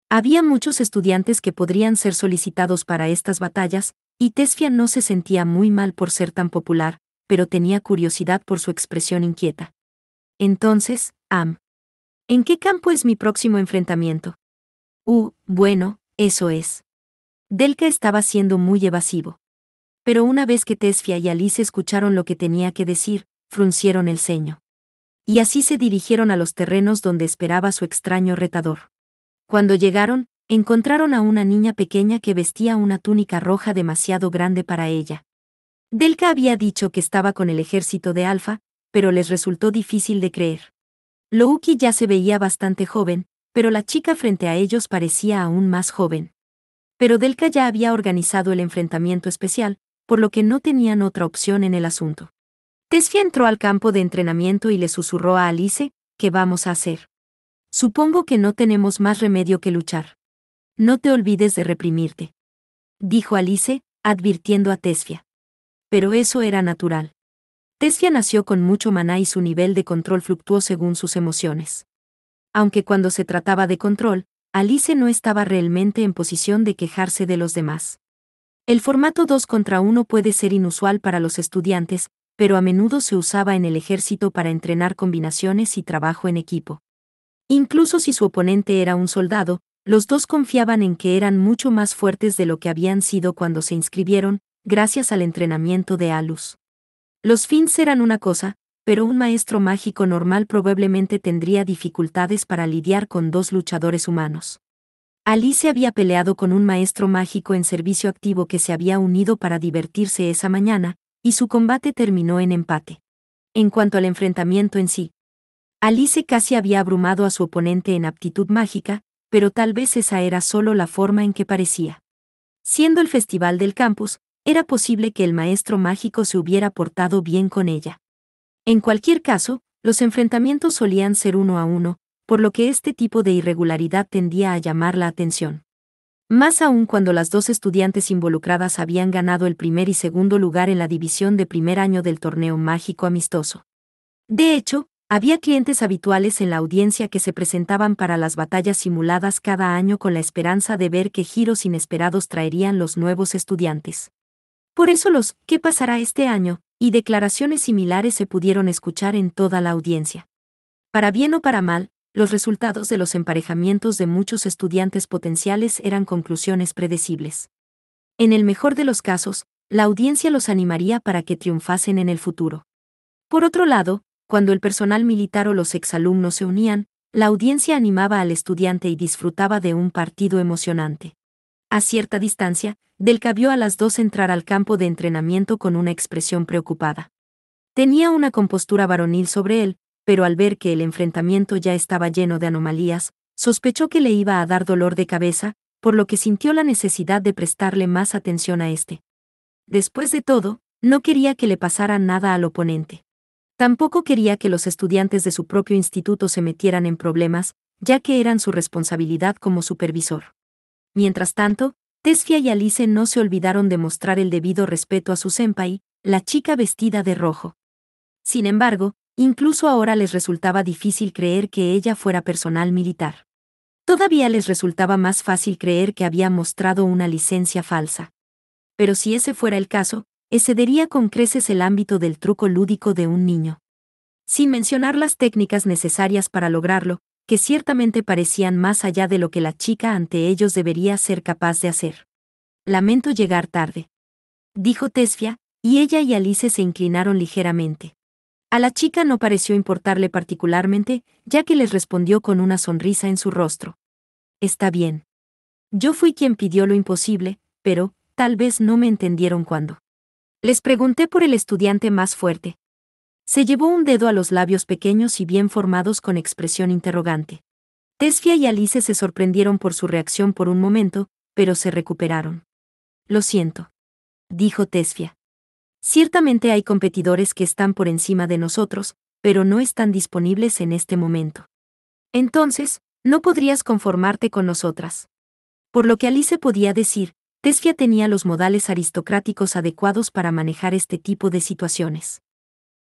Había muchos estudiantes que podrían ser solicitados para estas batallas, y Tesfia no se sentía muy mal por ser tan popular, pero tenía curiosidad por su expresión inquieta. Entonces, ¿en qué campo es mi próximo enfrentamiento? Bueno, eso es. Delka estaba siendo muy evasivo. Pero una vez que Tesfia y Alice escucharon lo que tenía que decir, fruncieron el ceño. Y así se dirigieron a los terrenos donde esperaba su extraño retador. Cuando llegaron, encontraron a una niña pequeña que vestía una túnica roja demasiado grande para ella. Delka había dicho que estaba con el ejército de Alfa, pero les resultó difícil de creer. Louki ya se veía bastante joven, pero la chica frente a ellos parecía aún más joven. Pero Delka ya había organizado el enfrentamiento especial, por lo que no tenían otra opción en el asunto. Tesfia entró al campo de entrenamiento y le susurró a Alice, ¿qué vamos a hacer? Supongo que no tenemos más remedio que luchar. No te olvides de reprimirte, dijo Alice, advirtiendo a Tesfia. Pero eso era natural. Tesfia nació con mucho maná y su nivel de control fluctuó según sus emociones. Aunque cuando se trataba de control, Alice no estaba realmente en posición de quejarse de los demás. El formato 2 contra 1 puede ser inusual para los estudiantes, pero a menudo se usaba en el ejército para entrenar combinaciones y trabajo en equipo. Incluso si su oponente era un soldado, los dos confiaban en que eran mucho más fuertes de lo que habían sido cuando se inscribieron, gracias al entrenamiento de Alus. Los fins eran una cosa, pero un maestro mágico normal probablemente tendría dificultades para lidiar con dos luchadores humanos. Alice había peleado con un maestro mágico en servicio activo que se había unido para divertirse esa mañana, y su combate terminó en empate. En cuanto al enfrentamiento en sí, Alice casi había abrumado a su oponente en aptitud mágica, pero tal vez esa era solo la forma en que parecía. Siendo el festival del campus, era posible que el maestro mágico se hubiera portado bien con ella. En cualquier caso, los enfrentamientos solían ser 1-1, por lo que este tipo de irregularidad tendía a llamar la atención. Más aún cuando las dos estudiantes involucradas habían ganado el primer y segundo lugar en la división de primer año del torneo mágico amistoso. De hecho, había clientes habituales en la audiencia que se presentaban para las batallas simuladas cada año con la esperanza de ver qué giros inesperados traerían los nuevos estudiantes. Por eso los ¿qué pasará este año? Y declaraciones similares se pudieron escuchar en toda la audiencia. Para bien o para mal, los resultados de los emparejamientos de muchos estudiantes potenciales eran conclusiones predecibles. En el mejor de los casos, la audiencia los animaría para que triunfasen en el futuro. Por otro lado, cuando el personal militar o los exalumnos se unían, la audiencia animaba al estudiante y disfrutaba de un partido emocionante. A cierta distancia, Delca vio a las dos entrar al campo de entrenamiento con una expresión preocupada. Tenía una compostura varonil sobre él, pero al ver que el enfrentamiento ya estaba lleno de anomalías, sospechó que le iba a dar dolor de cabeza, por lo que sintió la necesidad de prestarle más atención a este. Después de todo, no quería que le pasara nada al oponente. Tampoco quería que los estudiantes de su propio instituto se metieran en problemas, ya que eran su responsabilidad como supervisor. Mientras tanto, Tesfia y Alice no se olvidaron de mostrar el debido respeto a su senpai, la chica vestida de rojo. Sin embargo, incluso ahora les resultaba difícil creer que ella fuera personal militar. Todavía les resultaba más fácil creer que había mostrado una licencia falsa. Pero si ese fuera el caso, excedería con creces el ámbito del truco lúdico de un niño. Sin mencionar las técnicas necesarias para lograrlo, que ciertamente parecían más allá de lo que la chica ante ellos debería ser capaz de hacer. Lamento llegar tarde, dijo Tesfia, y ella y Alice se inclinaron ligeramente. A la chica no pareció importarle particularmente, ya que les respondió con una sonrisa en su rostro. Está bien. Yo fui quien pidió lo imposible, pero, tal vez no me entendieron cuando. Les pregunté por el estudiante más fuerte. Se llevó un dedo a los labios pequeños y bien formados con expresión interrogante. Tesfia y Alice se sorprendieron por su reacción por un momento, pero se recuperaron. Lo siento, dijo Tesfia. Ciertamente hay competidores que están por encima de nosotros, pero no están disponibles en este momento. Entonces, no podrías conformarte con nosotras. Por lo que Alice podía decir, Tesfia tenía los modales aristocráticos adecuados para manejar este tipo de situaciones.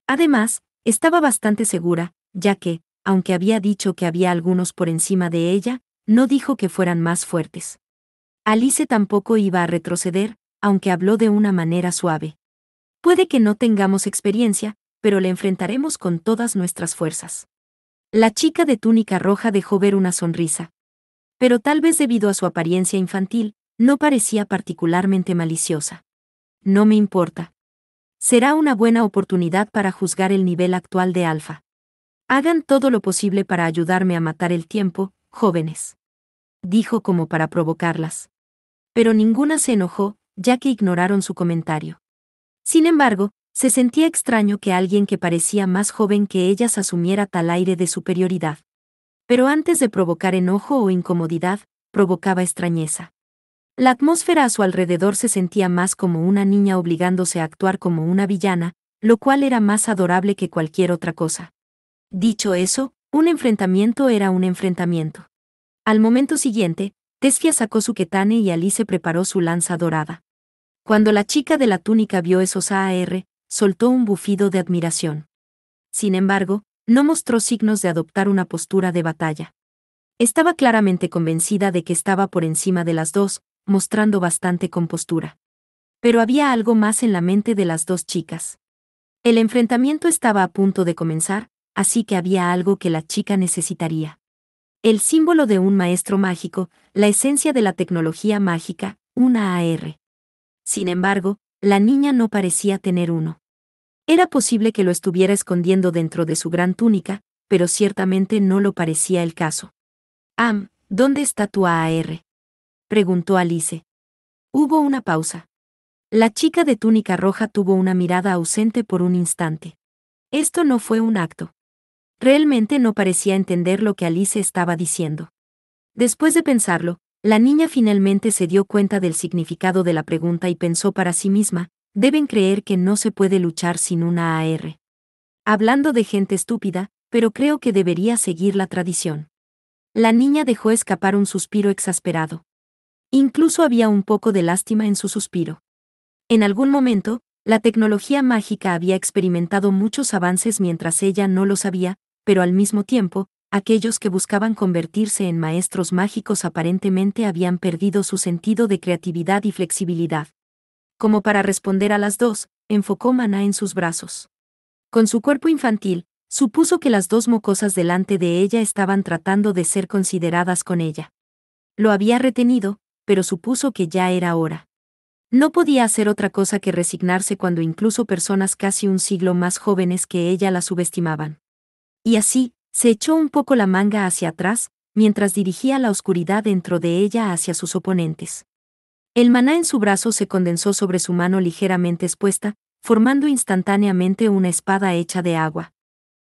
Además, estaba bastante segura, ya que, aunque había dicho que había algunos por encima de ella, no dijo que fueran más fuertes. Alice tampoco iba a retroceder, aunque habló de una manera suave. Puede que no tengamos experiencia, pero le enfrentaremos con todas nuestras fuerzas. La chica de túnica roja dejó ver una sonrisa. Pero tal vez debido a su apariencia infantil, no parecía particularmente maliciosa. No me importa. Será una buena oportunidad para juzgar el nivel actual de Alfa. Hagan todo lo posible para ayudarme a matar el tiempo, jóvenes. Dijo como para provocarlas. Pero ninguna se enojó, ya que ignoraron su comentario. Sin embargo, se sentía extraño que alguien que parecía más joven que ellas asumiera tal aire de superioridad. Pero antes de provocar enojo o incomodidad, provocaba extrañeza. La atmósfera a su alrededor se sentía más como una niña obligándose a actuar como una villana, lo cual era más adorable que cualquier otra cosa. Dicho eso, un enfrentamiento era un enfrentamiento. Al momento siguiente, Tesfia sacó su ketane y Alice preparó su lanza dorada. Cuando la chica de la túnica vio esos AR, soltó un bufido de admiración. Sin embargo, no mostró signos de adoptar una postura de batalla. Estaba claramente convencida de que estaba por encima de las dos, mostrando bastante compostura. Pero había algo más en la mente de las dos chicas. El enfrentamiento estaba a punto de comenzar, así que había algo que la chica necesitaría. El símbolo de un maestro mágico, la esencia de la tecnología mágica, una AR. Sin embargo, la niña no parecía tener uno. Era posible que lo estuviera escondiendo dentro de su gran túnica, pero ciertamente no lo parecía el caso. ¿Dónde está tu AAR? Preguntó Alice. Hubo una pausa. La chica de túnica roja tuvo una mirada ausente por un instante. Esto no fue un acto. Realmente no parecía entender lo que Alice estaba diciendo. Después de pensarlo, la niña finalmente se dio cuenta del significado de la pregunta y pensó para sí misma, deben creer que no se puede luchar sin una AR. Hablando de gente estúpida, pero creo que debería seguir la tradición. La niña dejó escapar un suspiro exasperado. Incluso había un poco de lástima en su suspiro. En algún momento, la tecnología mágica había experimentado muchos avances mientras ella no lo sabía, pero al mismo tiempo, aquellos que buscaban convertirse en maestros mágicos aparentemente habían perdido su sentido de creatividad y flexibilidad. Como para responder a las dos, enfocó Maná en sus brazos. Con su cuerpo infantil, supuso que las dos mocosas delante de ella estaban tratando de ser consideradas con ella. Lo había retenido, pero supuso que ya era hora. No podía hacer otra cosa que resignarse cuando incluso personas casi un siglo más jóvenes que ella la subestimaban. Y así, se echó un poco la manga hacia atrás, mientras dirigía la oscuridad dentro de ella hacia sus oponentes. El maná en su brazo se condensó sobre su mano ligeramente expuesta, formando instantáneamente una espada hecha de agua.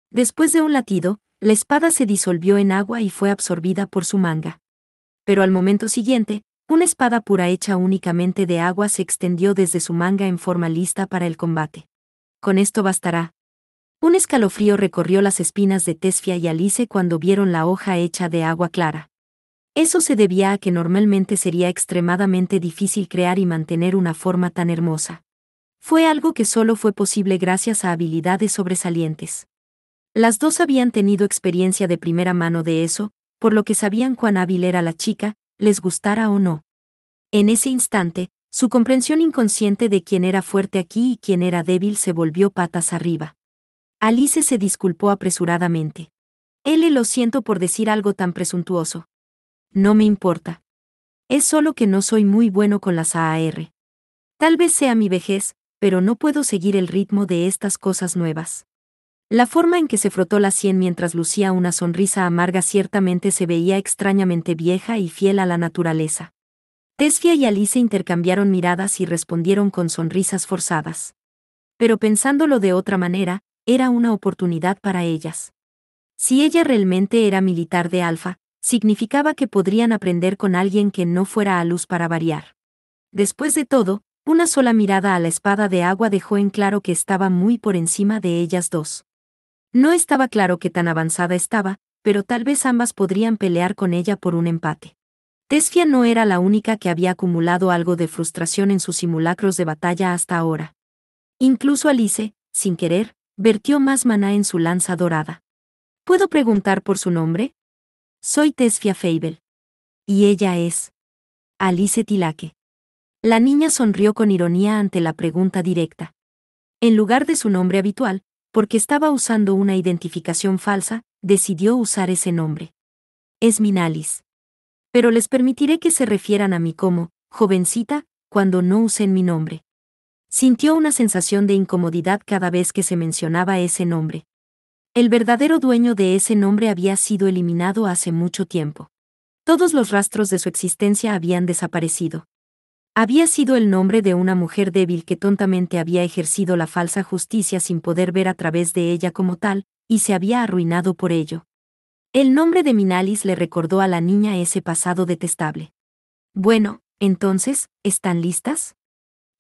Después de un latido, la espada se disolvió en agua y fue absorbida por su manga. Pero al momento siguiente, una espada pura hecha únicamente de agua se extendió desde su manga en forma lista para el combate. Con esto bastará. Un escalofrío recorrió las espinas de Tesfia y Alice cuando vieron la hoja hecha de agua clara. Eso se debía a que normalmente sería extremadamente difícil crear y mantener una forma tan hermosa. Fue algo que solo fue posible gracias a habilidades sobresalientes. Las dos habían tenido experiencia de primera mano de eso, por lo que sabían cuán hábil era la chica, les gustara o no. En ese instante, su comprensión inconsciente de quién era fuerte aquí y quién era débil se volvió patas arriba. Alice se disculpó apresuradamente. Lo siento por decir algo tan presuntuoso. No me importa. Es solo que no soy muy bueno con las AAR. Tal vez sea mi vejez, pero no puedo seguir el ritmo de estas cosas nuevas. La forma en que se frotó la sien mientras lucía una sonrisa amarga ciertamente se veía extrañamente vieja y fiel a la naturaleza. Tesfia y Alice intercambiaron miradas y respondieron con sonrisas forzadas. Pero pensándolo de otra manera, era una oportunidad para ellas. Si ella realmente era militar de Alfa, significaba que podrían aprender con alguien que no fuera a luz para variar. Después de todo, una sola mirada a la espada de agua dejó en claro que estaba muy por encima de ellas dos. No estaba claro qué tan avanzada estaba, pero tal vez ambas podrían pelear con ella por un empate. Tesfia no era la única que había acumulado algo de frustración en sus simulacros de batalla hasta ahora. Incluso Alice, sin querer, vertió más maná en su lanza dorada. ¿Puedo preguntar por su nombre? Soy Tesfia Fable. Y ella es Alice Tilake. La niña sonrió con ironía ante la pregunta directa. En lugar de su nombre habitual, porque estaba usando una identificación falsa, decidió usar ese nombre. Es Minalis. Pero les permitiré que se refieran a mí como, jovencita, cuando no usen mi nombre. Sintió una sensación de incomodidad cada vez que se mencionaba ese nombre. El verdadero dueño de ese nombre había sido eliminado hace mucho tiempo. Todos los rastros de su existencia habían desaparecido. Había sido el nombre de una mujer débil que tontamente había ejercido la falsa justicia sin poder ver a través de ella como tal, y se había arruinado por ello. El nombre de Minalis le recordó a la niña ese pasado detestable. Bueno, entonces, ¿están listas?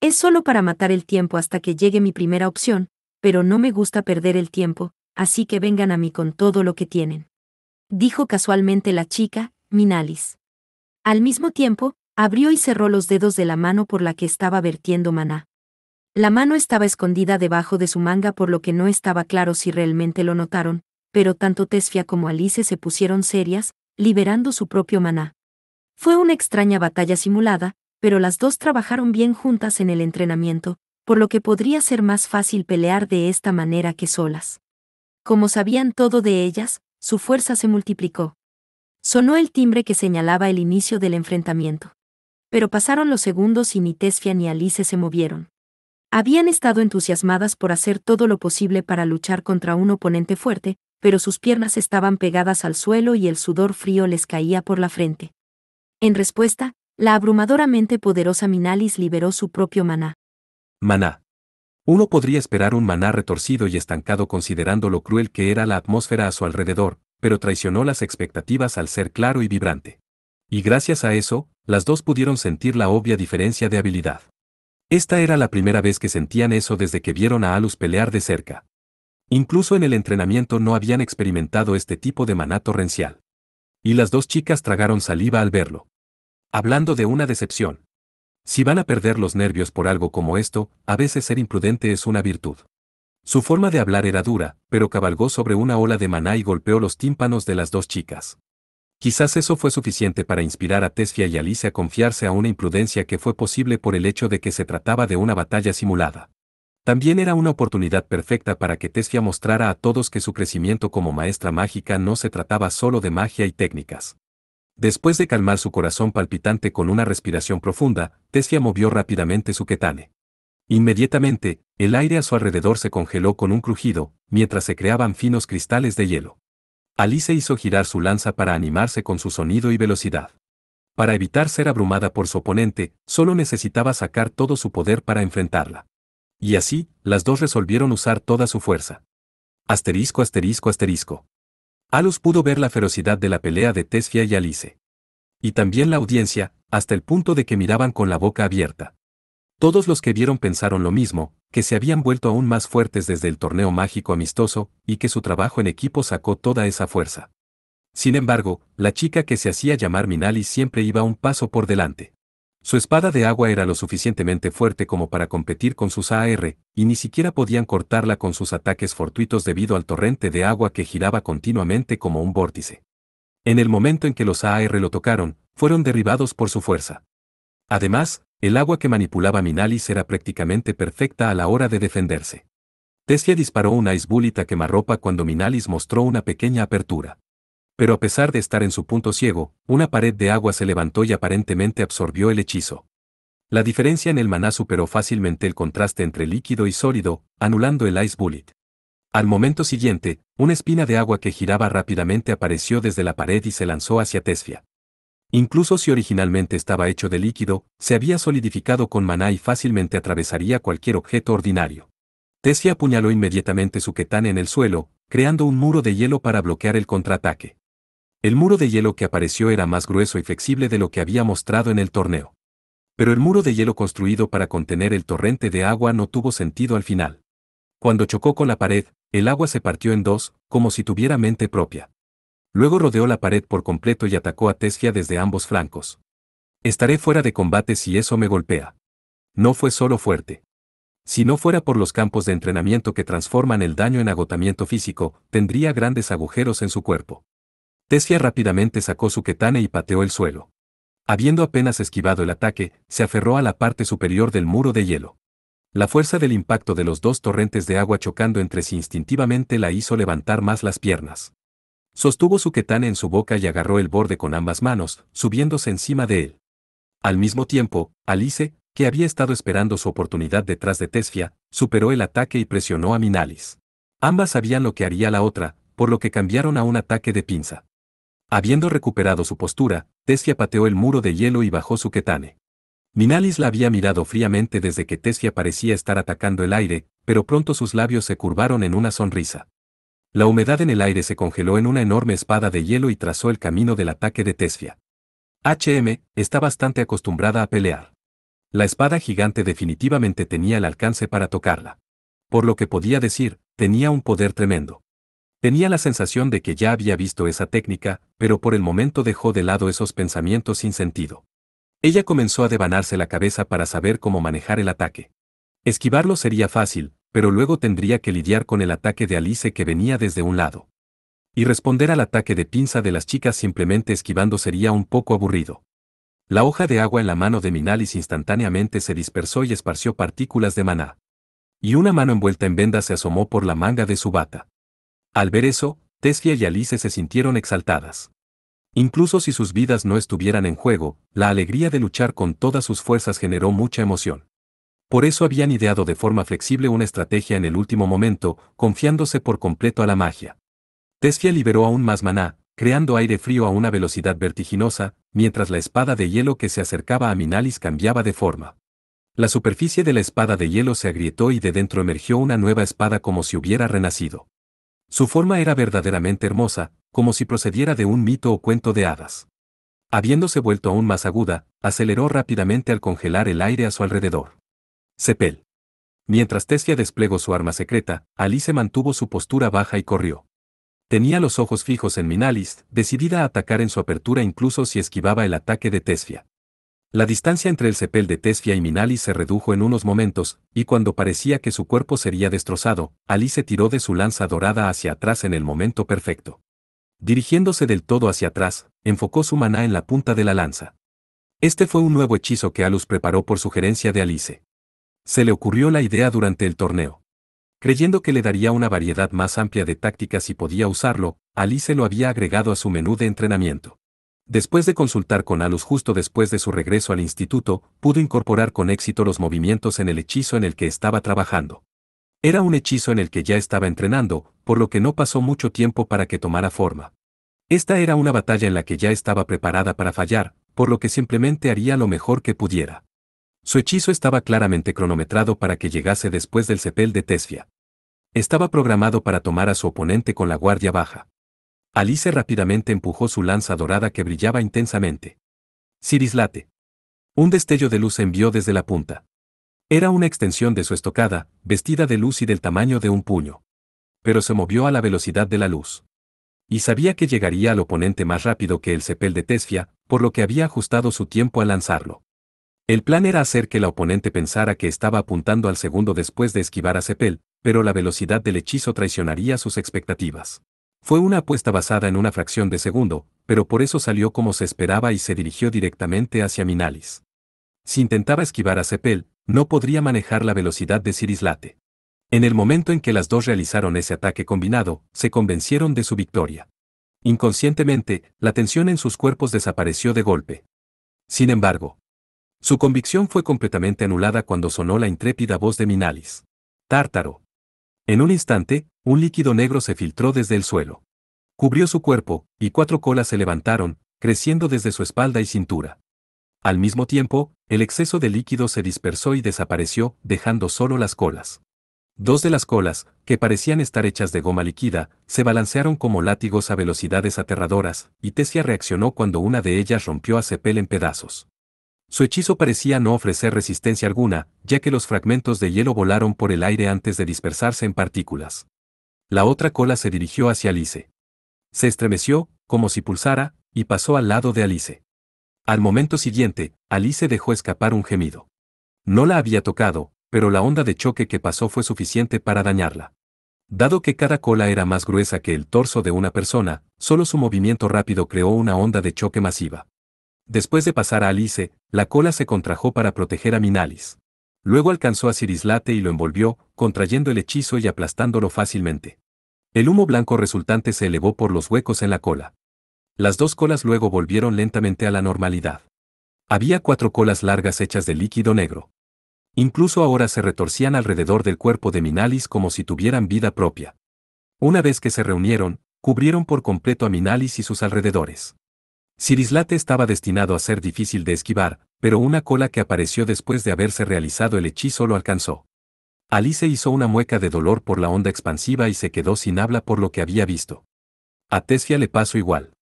Es solo para matar el tiempo hasta que llegue mi primera opción, pero no me gusta perder el tiempo, así que vengan a mí con todo lo que tienen. Dijo casualmente la chica, Minalis. Al mismo tiempo, abrió y cerró los dedos de la mano por la que estaba vertiendo maná. La mano estaba escondida debajo de su manga por lo que no estaba claro si realmente lo notaron, pero tanto Tesfia como Alice se pusieron serias, liberando su propio maná. Fue una extraña batalla simulada, pero las dos trabajaron bien juntas en el entrenamiento, por lo que podría ser más fácil pelear de esta manera que solas. Como sabían todo de ellas, su fuerza se multiplicó. Sonó el timbre que señalaba el inicio del enfrentamiento. Pero pasaron los segundos y ni Tesfia ni Alice se movieron. Habían estado entusiasmadas por hacer todo lo posible para luchar contra un oponente fuerte, pero sus piernas estaban pegadas al suelo y el sudor frío les caía por la frente. En respuesta, la abrumadoramente poderosa Minalis liberó su propio maná. Maná. Uno podría esperar un maná retorcido y estancado considerando lo cruel que era la atmósfera a su alrededor, pero traicionó las expectativas al ser claro y vibrante. Y gracias a eso, las dos pudieron sentir la obvia diferencia de habilidad. Esta era la primera vez que sentían eso desde que vieron a Alus pelear de cerca. Incluso en el entrenamiento no habían experimentado este tipo de maná torrencial. Y las dos chicas tragaron saliva al verlo. Hablando de una decepción. Si van a perder los nervios por algo como esto, a veces ser imprudente es una virtud. Su forma de hablar era dura, pero cabalgó sobre una ola de maná y golpeó los tímpanos de las dos chicas. Quizás eso fue suficiente para inspirar a Tesfia y Alice a confiarse a una imprudencia que fue posible por el hecho de que se trataba de una batalla simulada. También era una oportunidad perfecta para que Tesfia mostrara a todos que su crecimiento como maestra mágica no se trataba solo de magia y técnicas. Después de calmar su corazón palpitante con una respiración profunda, Tesfia movió rápidamente su ketane. Inmediatamente, el aire a su alrededor se congeló con un crujido, mientras se creaban finos cristales de hielo. Alice hizo girar su lanza para animarse con su sonido y velocidad. Para evitar ser abrumada por su oponente, solo necesitaba sacar todo su poder para enfrentarla. Y así, las dos resolvieron usar toda su fuerza. Asterisco asterisco asterisco. Alus pudo ver la ferocidad de la pelea de Tesfia y Alice. Y también la audiencia, hasta el punto de que miraban con la boca abierta. Todos los que vieron pensaron lo mismo, que se habían vuelto aún más fuertes desde el torneo mágico amistoso, y que su trabajo en equipo sacó toda esa fuerza. Sin embargo, la chica que se hacía llamar Minalis siempre iba un paso por delante. Su espada de agua era lo suficientemente fuerte como para competir con sus AR, y ni siquiera podían cortarla con sus ataques fortuitos debido al torrente de agua que giraba continuamente como un vórtice. En el momento en que los AR lo tocaron, fueron derribados por su fuerza. Además, el agua que manipulaba Minalis era prácticamente perfecta a la hora de defenderse. Tesfia disparó una Ice Bullet a quemarropa cuando Minalis mostró una pequeña apertura. Pero a pesar de estar en su punto ciego, una pared de agua se levantó y aparentemente absorbió el hechizo. La diferencia en el maná superó fácilmente el contraste entre líquido y sólido, anulando el Ice Bullet. Al momento siguiente, una espina de agua que giraba rápidamente apareció desde la pared y se lanzó hacia Tesfia. Incluso si originalmente estaba hecho de líquido, se había solidificado con maná y fácilmente atravesaría cualquier objeto ordinario. Tesfia apuñaló inmediatamente su ketane en el suelo, creando un muro de hielo para bloquear el contraataque. El muro de hielo que apareció era más grueso y flexible de lo que había mostrado en el torneo. Pero el muro de hielo construido para contener el torrente de agua no tuvo sentido al final. Cuando chocó con la pared, el agua se partió en dos, como si tuviera mente propia. Luego rodeó la pared por completo y atacó a Tesfia desde ambos flancos. Estaré fuera de combate si eso me golpea. No fue solo fuerte. Si no fuera por los campos de entrenamiento que transforman el daño en agotamiento físico, tendría grandes agujeros en su cuerpo. Tesfia rápidamente sacó su ketane y pateó el suelo. Habiendo apenas esquivado el ataque, se aferró a la parte superior del muro de hielo. La fuerza del impacto de los dos torrentes de agua chocando entre sí instintivamente la hizo levantar más las piernas. Sostuvo su ketane en su boca y agarró el borde con ambas manos, subiéndose encima de él. Al mismo tiempo, Alice, que había estado esperando su oportunidad detrás de Tesfia, superó el ataque y presionó a Minalis. Ambas sabían lo que haría la otra, por lo que cambiaron a un ataque de pinza. Habiendo recuperado su postura, Tesfia pateó el muro de hielo y bajó su ketane. Minalis la había mirado fríamente desde que Tesfia parecía estar atacando el aire, pero pronto sus labios se curvaron en una sonrisa. La humedad en el aire se congeló en una enorme espada de hielo y trazó el camino del ataque de Tesfia. Está bastante acostumbrada a pelear. La espada gigante definitivamente tenía el alcance para tocarla. Por lo que podía decir, tenía un poder tremendo. Tenía la sensación de que ya había visto esa técnica, pero por el momento dejó de lado esos pensamientos sin sentido. Ella comenzó a devanarse la cabeza para saber cómo manejar el ataque. Esquivarlo sería fácil, pero luego tendría que lidiar con el ataque de Alice que venía desde un lado. Y responder al ataque de pinza de las chicas simplemente esquivando sería un poco aburrido. La hoja de agua en la mano de Minalis instantáneamente se dispersó y esparció partículas de maná. Y una mano envuelta en vendas se asomó por la manga de su bata. Al ver eso, Tesfia y Alice se sintieron exaltadas. Incluso si sus vidas no estuvieran en juego, la alegría de luchar con todas sus fuerzas generó mucha emoción. Por eso habían ideado de forma flexible una estrategia en el último momento, confiándose por completo a la magia. Tesfia liberó aún más maná, creando aire frío a una velocidad vertiginosa, mientras la espada de hielo que se acercaba a Minalis cambiaba de forma. La superficie de la espada de hielo se agrietó y de dentro emergió una nueva espada como si hubiera renacido. Su forma era verdaderamente hermosa, como si procediera de un mito o cuento de hadas. Habiéndose vuelto aún más aguda, aceleró rápidamente al congelar el aire a su alrededor. Sepel. Mientras Tesfia desplegó su arma secreta, Alice mantuvo su postura baja y corrió. Tenía los ojos fijos en Minalis, decidida a atacar en su apertura incluso si esquivaba el ataque de Tesfia. La distancia entre el cepel de Tesfia y Minalis se redujo en unos momentos, y cuando parecía que su cuerpo sería destrozado, Alice tiró de su lanza dorada hacia atrás en el momento perfecto. Dirigiéndose del todo hacia atrás, enfocó su maná en la punta de la lanza. Este fue un nuevo hechizo que Alus preparó por sugerencia de Alice. Se le ocurrió la idea durante el torneo. Creyendo que le daría una variedad más amplia de tácticas si podía usarlo, Alice lo había agregado a su menú de entrenamiento. Después de consultar con Alus justo después de su regreso al instituto, pudo incorporar con éxito los movimientos en el hechizo en el que estaba trabajando. Era un hechizo en el que ya estaba entrenando, por lo que no pasó mucho tiempo para que tomara forma. Esta era una batalla en la que ya estaba preparada para fallar, por lo que simplemente haría lo mejor que pudiera. Su hechizo estaba claramente cronometrado para que llegase después del cepel de Tesfia. Estaba programado para tomar a su oponente con la guardia baja. Alice rápidamente empujó su lanza dorada que brillaba intensamente. Cirislate. Un destello de luz envió desde la punta. Era una extensión de su estocada, vestida de luz y del tamaño de un puño. Pero se movió a la velocidad de la luz. Y sabía que llegaría al oponente más rápido que el cepel de Tesfia, por lo que había ajustado su tiempo al lanzarlo. El plan era hacer que la oponente pensara que estaba apuntando al segundo después de esquivar a Sepel, pero la velocidad del hechizo traicionaría sus expectativas. Fue una apuesta basada en una fracción de segundo, pero por eso salió como se esperaba y se dirigió directamente hacia Minalis. Si intentaba esquivar a Sepel, no podría manejar la velocidad de Cirislate. En el momento en que las dos realizaron ese ataque combinado, se convencieron de su victoria. Inconscientemente, la tensión en sus cuerpos desapareció de golpe. Sin embargo, su convicción fue completamente anulada cuando sonó la intrépida voz de Minalis. Tártaro. En un instante, un líquido negro se filtró desde el suelo. Cubrió su cuerpo, y 4 colas se levantaron, creciendo desde su espalda y cintura. Al mismo tiempo, el exceso de líquido se dispersó y desapareció, dejando solo las colas. 2 de las colas, que parecían estar hechas de goma líquida, se balancearon como látigos a velocidades aterradoras, y Tesfia reaccionó cuando una de ellas rompió a Sepel en pedazos. Su hechizo parecía no ofrecer resistencia alguna, ya que los fragmentos de hielo volaron por el aire antes de dispersarse en partículas. La otra cola se dirigió hacia Alice. Se estremeció, como si pulsara, y pasó al lado de Alice. Al momento siguiente, Alice dejó escapar un gemido. No la había tocado, pero la onda de choque que pasó fue suficiente para dañarla. Dado que cada cola era más gruesa que el torso de una persona, solo su movimiento rápido creó una onda de choque masiva. Después de pasar a Alice, la cola se contrajo para proteger a Minalis. Luego alcanzó a Cirislate y lo envolvió, contrayendo el hechizo y aplastándolo fácilmente. El humo blanco resultante se elevó por los huecos en la cola. Las 2 colas luego volvieron lentamente a la normalidad. Había 4 colas largas hechas de líquido negro. Incluso ahora se retorcían alrededor del cuerpo de Minalis como si tuvieran vida propia. Una vez que se reunieron, cubrieron por completo a Minalis y sus alrededores. Cirislate estaba destinado a ser difícil de esquivar, pero una cola que apareció después de haberse realizado el hechizo lo alcanzó. Alice hizo una mueca de dolor por la onda expansiva y se quedó sin habla por lo que había visto. A Tesfia le pasó igual.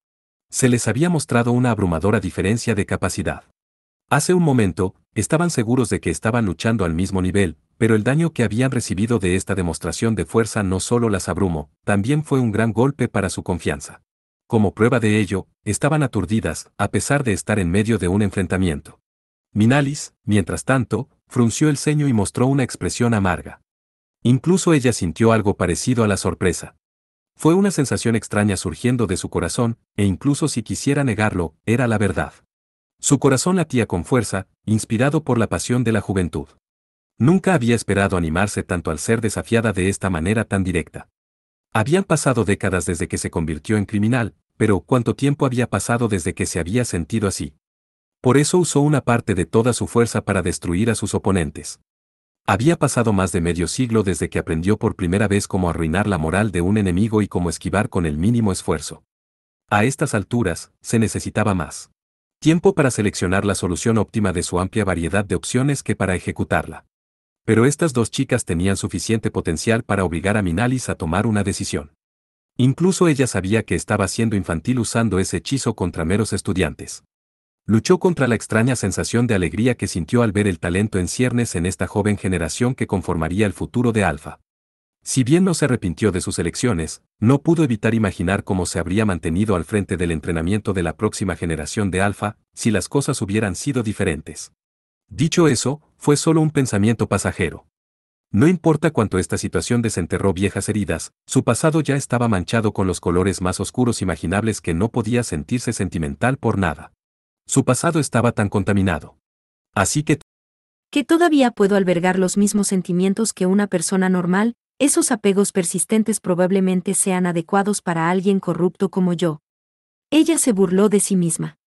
Se les había mostrado una abrumadora diferencia de capacidad. Hace un momento, estaban seguros de que estaban luchando al mismo nivel, pero el daño que habían recibido de esta demostración de fuerza no solo las abrumó, también fue un gran golpe para su confianza. Como prueba de ello, estaban aturdidas, a pesar de estar en medio de un enfrentamiento. Minalis, mientras tanto, frunció el ceño y mostró una expresión amarga. Incluso ella sintió algo parecido a la sorpresa. Fue una sensación extraña surgiendo de su corazón, e incluso si quisiera negarlo, era la verdad. Su corazón latía con fuerza, inspirado por la pasión de la juventud. Nunca había esperado animarse tanto al ser desafiada de esta manera tan directa. Habían pasado décadas desde que se convirtió en criminal, pero ¿cuánto tiempo había pasado desde que se había sentido así? Por eso usó una parte de toda su fuerza para destruir a sus oponentes. Había pasado más de medio siglo desde que aprendió por primera vez cómo arruinar la moral de un enemigo y cómo esquivar con el mínimo esfuerzo. A estas alturas, se necesitaba más tiempo para seleccionar la solución óptima de su amplia variedad de opciones que para ejecutarla. Pero estas dos chicas tenían suficiente potencial para obligar a Minalis a tomar una decisión. Incluso ella sabía que estaba siendo infantil usando ese hechizo contra meros estudiantes. Luchó contra la extraña sensación de alegría que sintió al ver el talento en ciernes en esta joven generación que conformaría el futuro de Alpha. Si bien no se arrepintió de sus elecciones, no pudo evitar imaginar cómo se habría mantenido al frente del entrenamiento de la próxima generación de Alpha, si las cosas hubieran sido diferentes. Dicho eso, fue solo un pensamiento pasajero. No importa cuánto esta situación desenterró viejas heridas, su pasado ya estaba manchado con los colores más oscuros imaginables que no podía sentirse sentimental por nada. Su pasado estaba tan contaminado. Así Que todavía puedo albergar los mismos sentimientos que una persona normal, esos apegos persistentes probablemente sean adecuados para alguien corrupto como yo. Ella se burló de sí misma.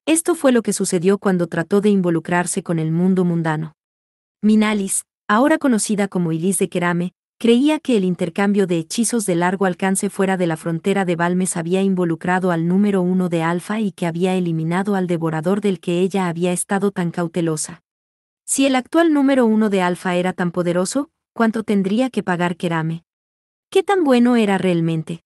Esto fue lo que sucedió cuando trató de involucrarse con el mundo mundano. Minalis, ahora conocida como Ilis de Kerame, creía que el intercambio de hechizos de largo alcance fuera de la frontera de Balmes había involucrado al número 1 de Alpha y que había eliminado al devorador del que ella había estado tan cautelosa. Si el actual número 1 de Alpha era tan poderoso, ¿cuánto tendría que pagar Kerame? ¿Qué tan bueno era realmente?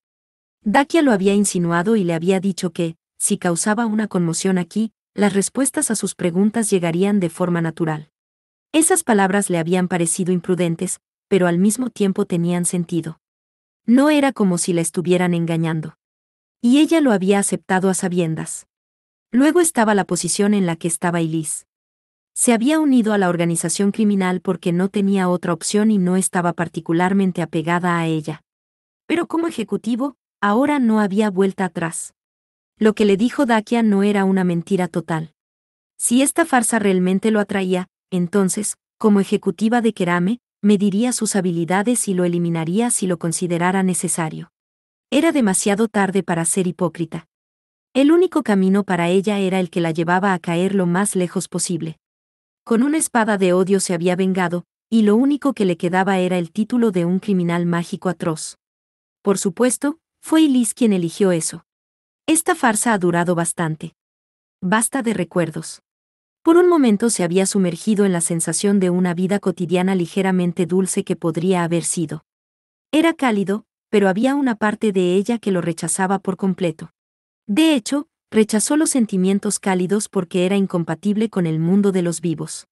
Dakia lo había insinuado y le había dicho que, si causaba una conmoción aquí, las respuestas a sus preguntas llegarían de forma natural. Esas palabras le habían parecido imprudentes, pero al mismo tiempo tenían sentido. No era como si la estuvieran engañando. Y ella lo había aceptado a sabiendas. Luego estaba la posición en la que estaba Ilis. Se había unido a la organización criminal porque no tenía otra opción y no estaba particularmente apegada a ella. Pero como ejecutivo, ahora no había vuelta atrás. Lo que le dijo Dakia no era una mentira total. Si esta farsa realmente lo atraía, entonces, como ejecutiva de Kerame, mediría sus habilidades y lo eliminaría si lo considerara necesario. Era demasiado tarde para ser hipócrita. El único camino para ella era el que la llevaba a caer lo más lejos posible. Con una espada de odio se había vengado, y lo único que le quedaba era el título de un criminal mágico atroz. Por supuesto, fue Ilis quien eligió eso. Esta farsa ha durado bastante. Basta de recuerdos. Por un momento se había sumergido en la sensación de una vida cotidiana ligeramente dulce que podría haber sido. Era cálido, pero había una parte de ella que lo rechazaba por completo. De hecho, rechazó los sentimientos cálidos porque era incompatible con el mundo de los vivos.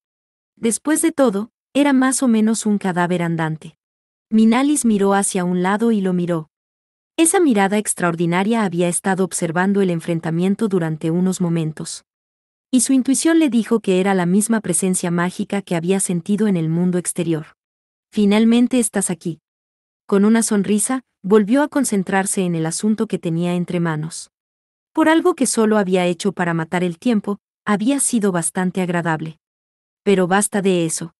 Después de todo, era más o menos un cadáver andante. Minalis miró hacia un lado y lo miró. Esa mirada extraordinaria había estado observando el enfrentamiento durante unos momentos. Y su intuición le dijo que era la misma presencia mágica que había sentido en el mundo exterior. Finalmente estás aquí. Con una sonrisa, volvió a concentrarse en el asunto que tenía entre manos. Por algo que solo había hecho para matar el tiempo, había sido bastante agradable. Pero basta de eso.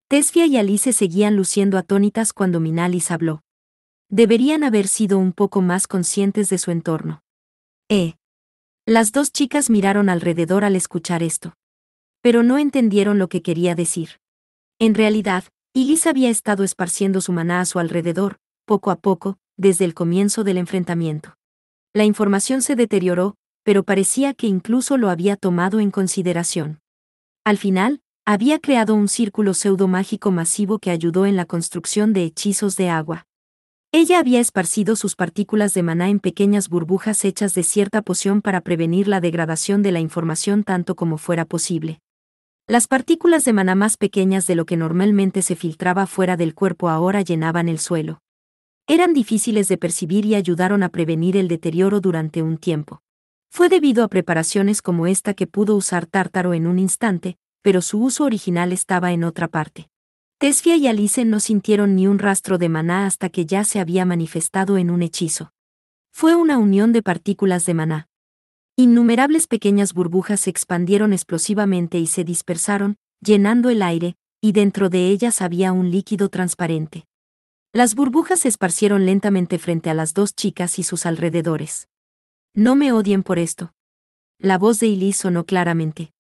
Tesfia y Alice seguían luciendo atónitas cuando Minalis habló. Deberían haber sido un poco más conscientes de su entorno. Las dos chicas miraron alrededor al escuchar esto. Pero no entendieron lo que quería decir. En realidad, Ilis había estado esparciendo su maná a su alrededor, poco a poco, desde el comienzo del enfrentamiento. La información se deterioró, pero parecía que incluso lo había tomado en consideración. Al final, había creado un círculo pseudo-mágico masivo que ayudó en la construcción de hechizos de agua. Ella había esparcido sus partículas de maná en pequeñas burbujas hechas de cierta poción para prevenir la degradación de la información tanto como fuera posible. Las partículas de maná más pequeñas de lo que normalmente se filtraba fuera del cuerpo ahora llenaban el suelo. Eran difíciles de percibir y ayudaron a prevenir el deterioro durante un tiempo. Fue debido a preparaciones como esta que pudo usar Tártaro en un instante, pero su uso original estaba en otra parte. Tesfia y Alice no sintieron ni un rastro de maná hasta que ya se había manifestado en un hechizo. Fue una unión de partículas de maná. Innumerables pequeñas burbujas se expandieron explosivamente y se dispersaron, llenando el aire, y dentro de ellas había un líquido transparente. Las burbujas se esparcieron lentamente frente a las dos chicas y sus alrededores. No me odien por esto. La voz de Ilis sonó claramente.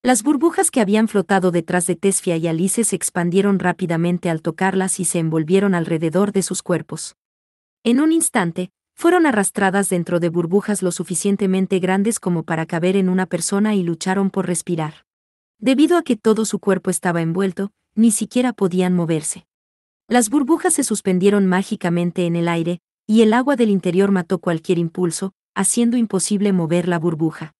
Las burbujas que habían flotado detrás de Tesfia y Alice se expandieron rápidamente al tocarlas y se envolvieron alrededor de sus cuerpos. En un instante, fueron arrastradas dentro de burbujas lo suficientemente grandes como para caber en una persona y lucharon por respirar. Debido a que todo su cuerpo estaba envuelto, ni siquiera podían moverse. Las burbujas se suspendieron mágicamente en el aire, y el agua del interior mató cualquier impulso, haciendo imposible mover la burbuja.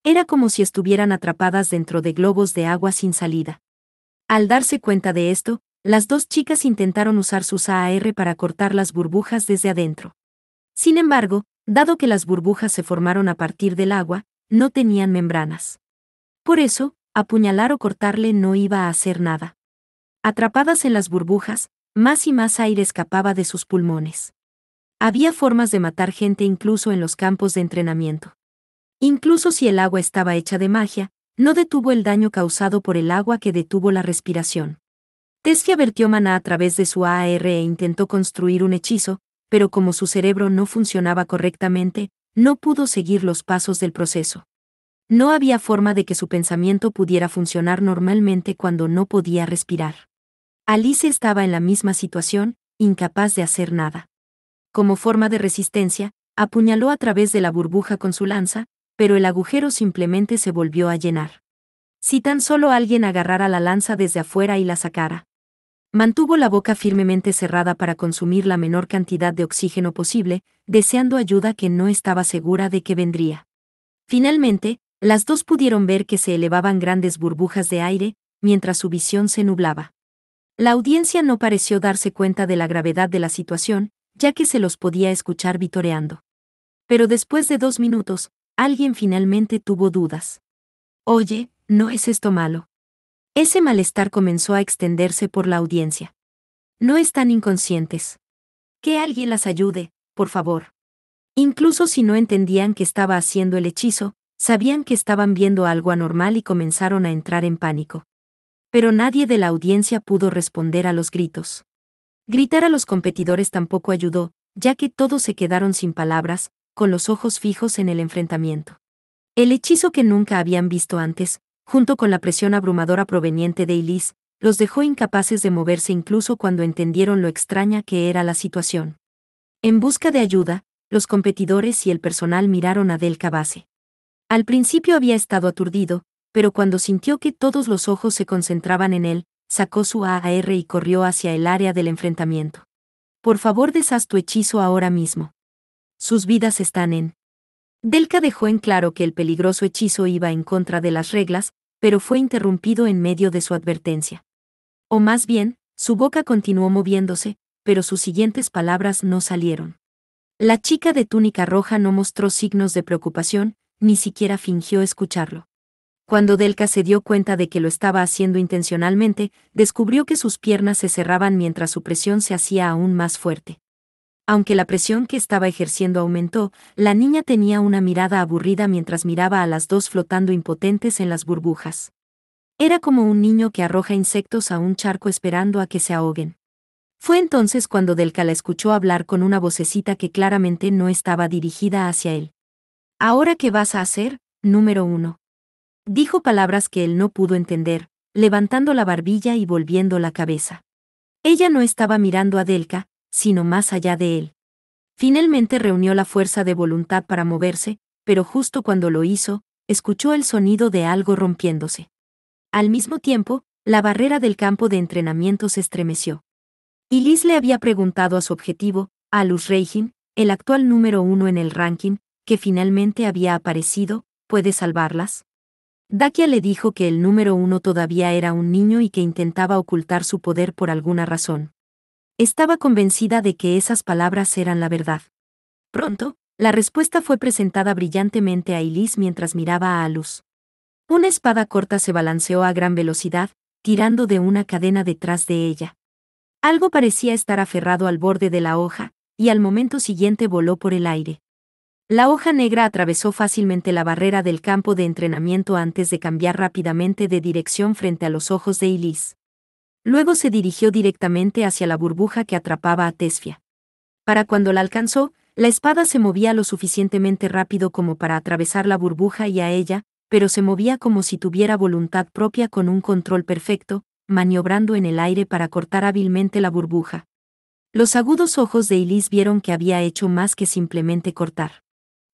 Era como si estuvieran atrapadas dentro de globos de agua sin salida. Al darse cuenta de esto, las dos chicas intentaron usar sus AR para cortar las burbujas desde adentro. Sin embargo, dado que las burbujas se formaron a partir del agua, no tenían membranas. Por eso, apuñalar o cortarle no iba a hacer nada. Atrapadas en las burbujas, más y más aire escapaba de sus pulmones. Había formas de matar gente incluso en los campos de entrenamiento. Incluso si el agua estaba hecha de magia, no detuvo el daño causado por el agua que detuvo la respiración. Tesfia vertió maná a través de su AR e intentó construir un hechizo, pero como su cerebro no funcionaba correctamente, no pudo seguir los pasos del proceso. No había forma de que su pensamiento pudiera funcionar normalmente cuando no podía respirar. Alice estaba en la misma situación, incapaz de hacer nada. Como forma de resistencia, apuñaló a través de la burbuja con su lanza, pero el agujero simplemente se volvió a llenar. Si tan solo alguien agarrara la lanza desde afuera y la sacara. Mantuvo la boca firmemente cerrada para consumir la menor cantidad de oxígeno posible, deseando ayuda que no estaba segura de que vendría. Finalmente, las dos pudieron ver que se elevaban grandes burbujas de aire, mientras su visión se nublaba. La audiencia no pareció darse cuenta de la gravedad de la situación, ya que se los podía escuchar vitoreando. Pero después de 2 minutos, alguien finalmente tuvo dudas. Oye, ¿no es esto malo? Ese malestar comenzó a extenderse por la audiencia. No están inconscientes. Que alguien las ayude, por favor. Incluso si no entendían que estaba haciendo el hechizo, sabían que estaban viendo algo anormal y comenzaron a entrar en pánico. Pero nadie de la audiencia pudo responder a los gritos. Gritar a los competidores tampoco ayudó, ya que todos se quedaron sin palabras, con los ojos fijos en el enfrentamiento. El hechizo que nunca habían visto antes, junto con la presión abrumadora proveniente de Elise, los dejó incapaces de moverse incluso cuando entendieron lo extraña que era la situación. En busca de ayuda, los competidores y el personal miraron a Del Cabase. Al principio había estado aturdido, pero cuando sintió que todos los ojos se concentraban en él, sacó su AR y corrió hacia el área del enfrentamiento. Por favor, deshaz tu hechizo ahora mismo. Sus vidas están en. Delca dejó en claro que el peligroso hechizo iba en contra de las reglas, pero fue interrumpido en medio de su advertencia. O más bien, su boca continuó moviéndose, pero sus siguientes palabras no salieron. La chica de túnica roja no mostró signos de preocupación, ni siquiera fingió escucharlo. Cuando Delca se dio cuenta de que lo estaba haciendo intencionalmente, descubrió que sus piernas se cerraban mientras su presión se hacía aún más fuerte. Aunque la presión que estaba ejerciendo aumentó, la niña tenía una mirada aburrida mientras miraba a las dos flotando impotentes en las burbujas. Era como un niño que arroja insectos a un charco esperando a que se ahoguen. Fue entonces cuando Delca la escuchó hablar con una vocecita que claramente no estaba dirigida hacia él. ¿Ahora qué vas a hacer, número 1? Dijo palabras que él no pudo entender, levantando la barbilla y volviendo la cabeza. Ella no estaba mirando a Delca, sino más allá de él. Finalmente reunió la fuerza de voluntad para moverse, pero justo cuando lo hizo, escuchó el sonido de algo rompiéndose. Al mismo tiempo, la barrera del campo de entrenamiento se estremeció. Elise le había preguntado a su objetivo, a Luz Reijin, el actual número 1 en el ranking, que finalmente había aparecido, ¿puede salvarlas? Dakia le dijo que el número 1 todavía era un niño y que intentaba ocultar su poder por alguna razón. Estaba convencida de que esas palabras eran la verdad. Pronto, la respuesta fue presentada brillantemente a Elise mientras miraba a Luz. Una espada corta se balanceó a gran velocidad, tirando de una cadena detrás de ella. Algo parecía estar aferrado al borde de la hoja, y al momento siguiente voló por el aire. La hoja negra atravesó fácilmente la barrera del campo de entrenamiento antes de cambiar rápidamente de dirección frente a los ojos de Elise. Luego se dirigió directamente hacia la burbuja que atrapaba a Tesfia. Para cuando la alcanzó, la espada se movía lo suficientemente rápido como para atravesar la burbuja y a ella, pero se movía como si tuviera voluntad propia con un control perfecto, maniobrando en el aire para cortar hábilmente la burbuja. Los agudos ojos de Elise vieron que había hecho más que simplemente cortar.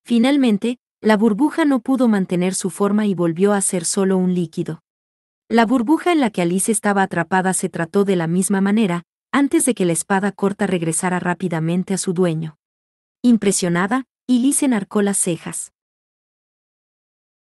Finalmente, la burbuja no pudo mantener su forma y volvió a ser solo un líquido. La burbuja en la que Alice estaba atrapada se trató de la misma manera, antes de que la espada corta regresara rápidamente a su dueño. Impresionada, Elise enarcó las cejas.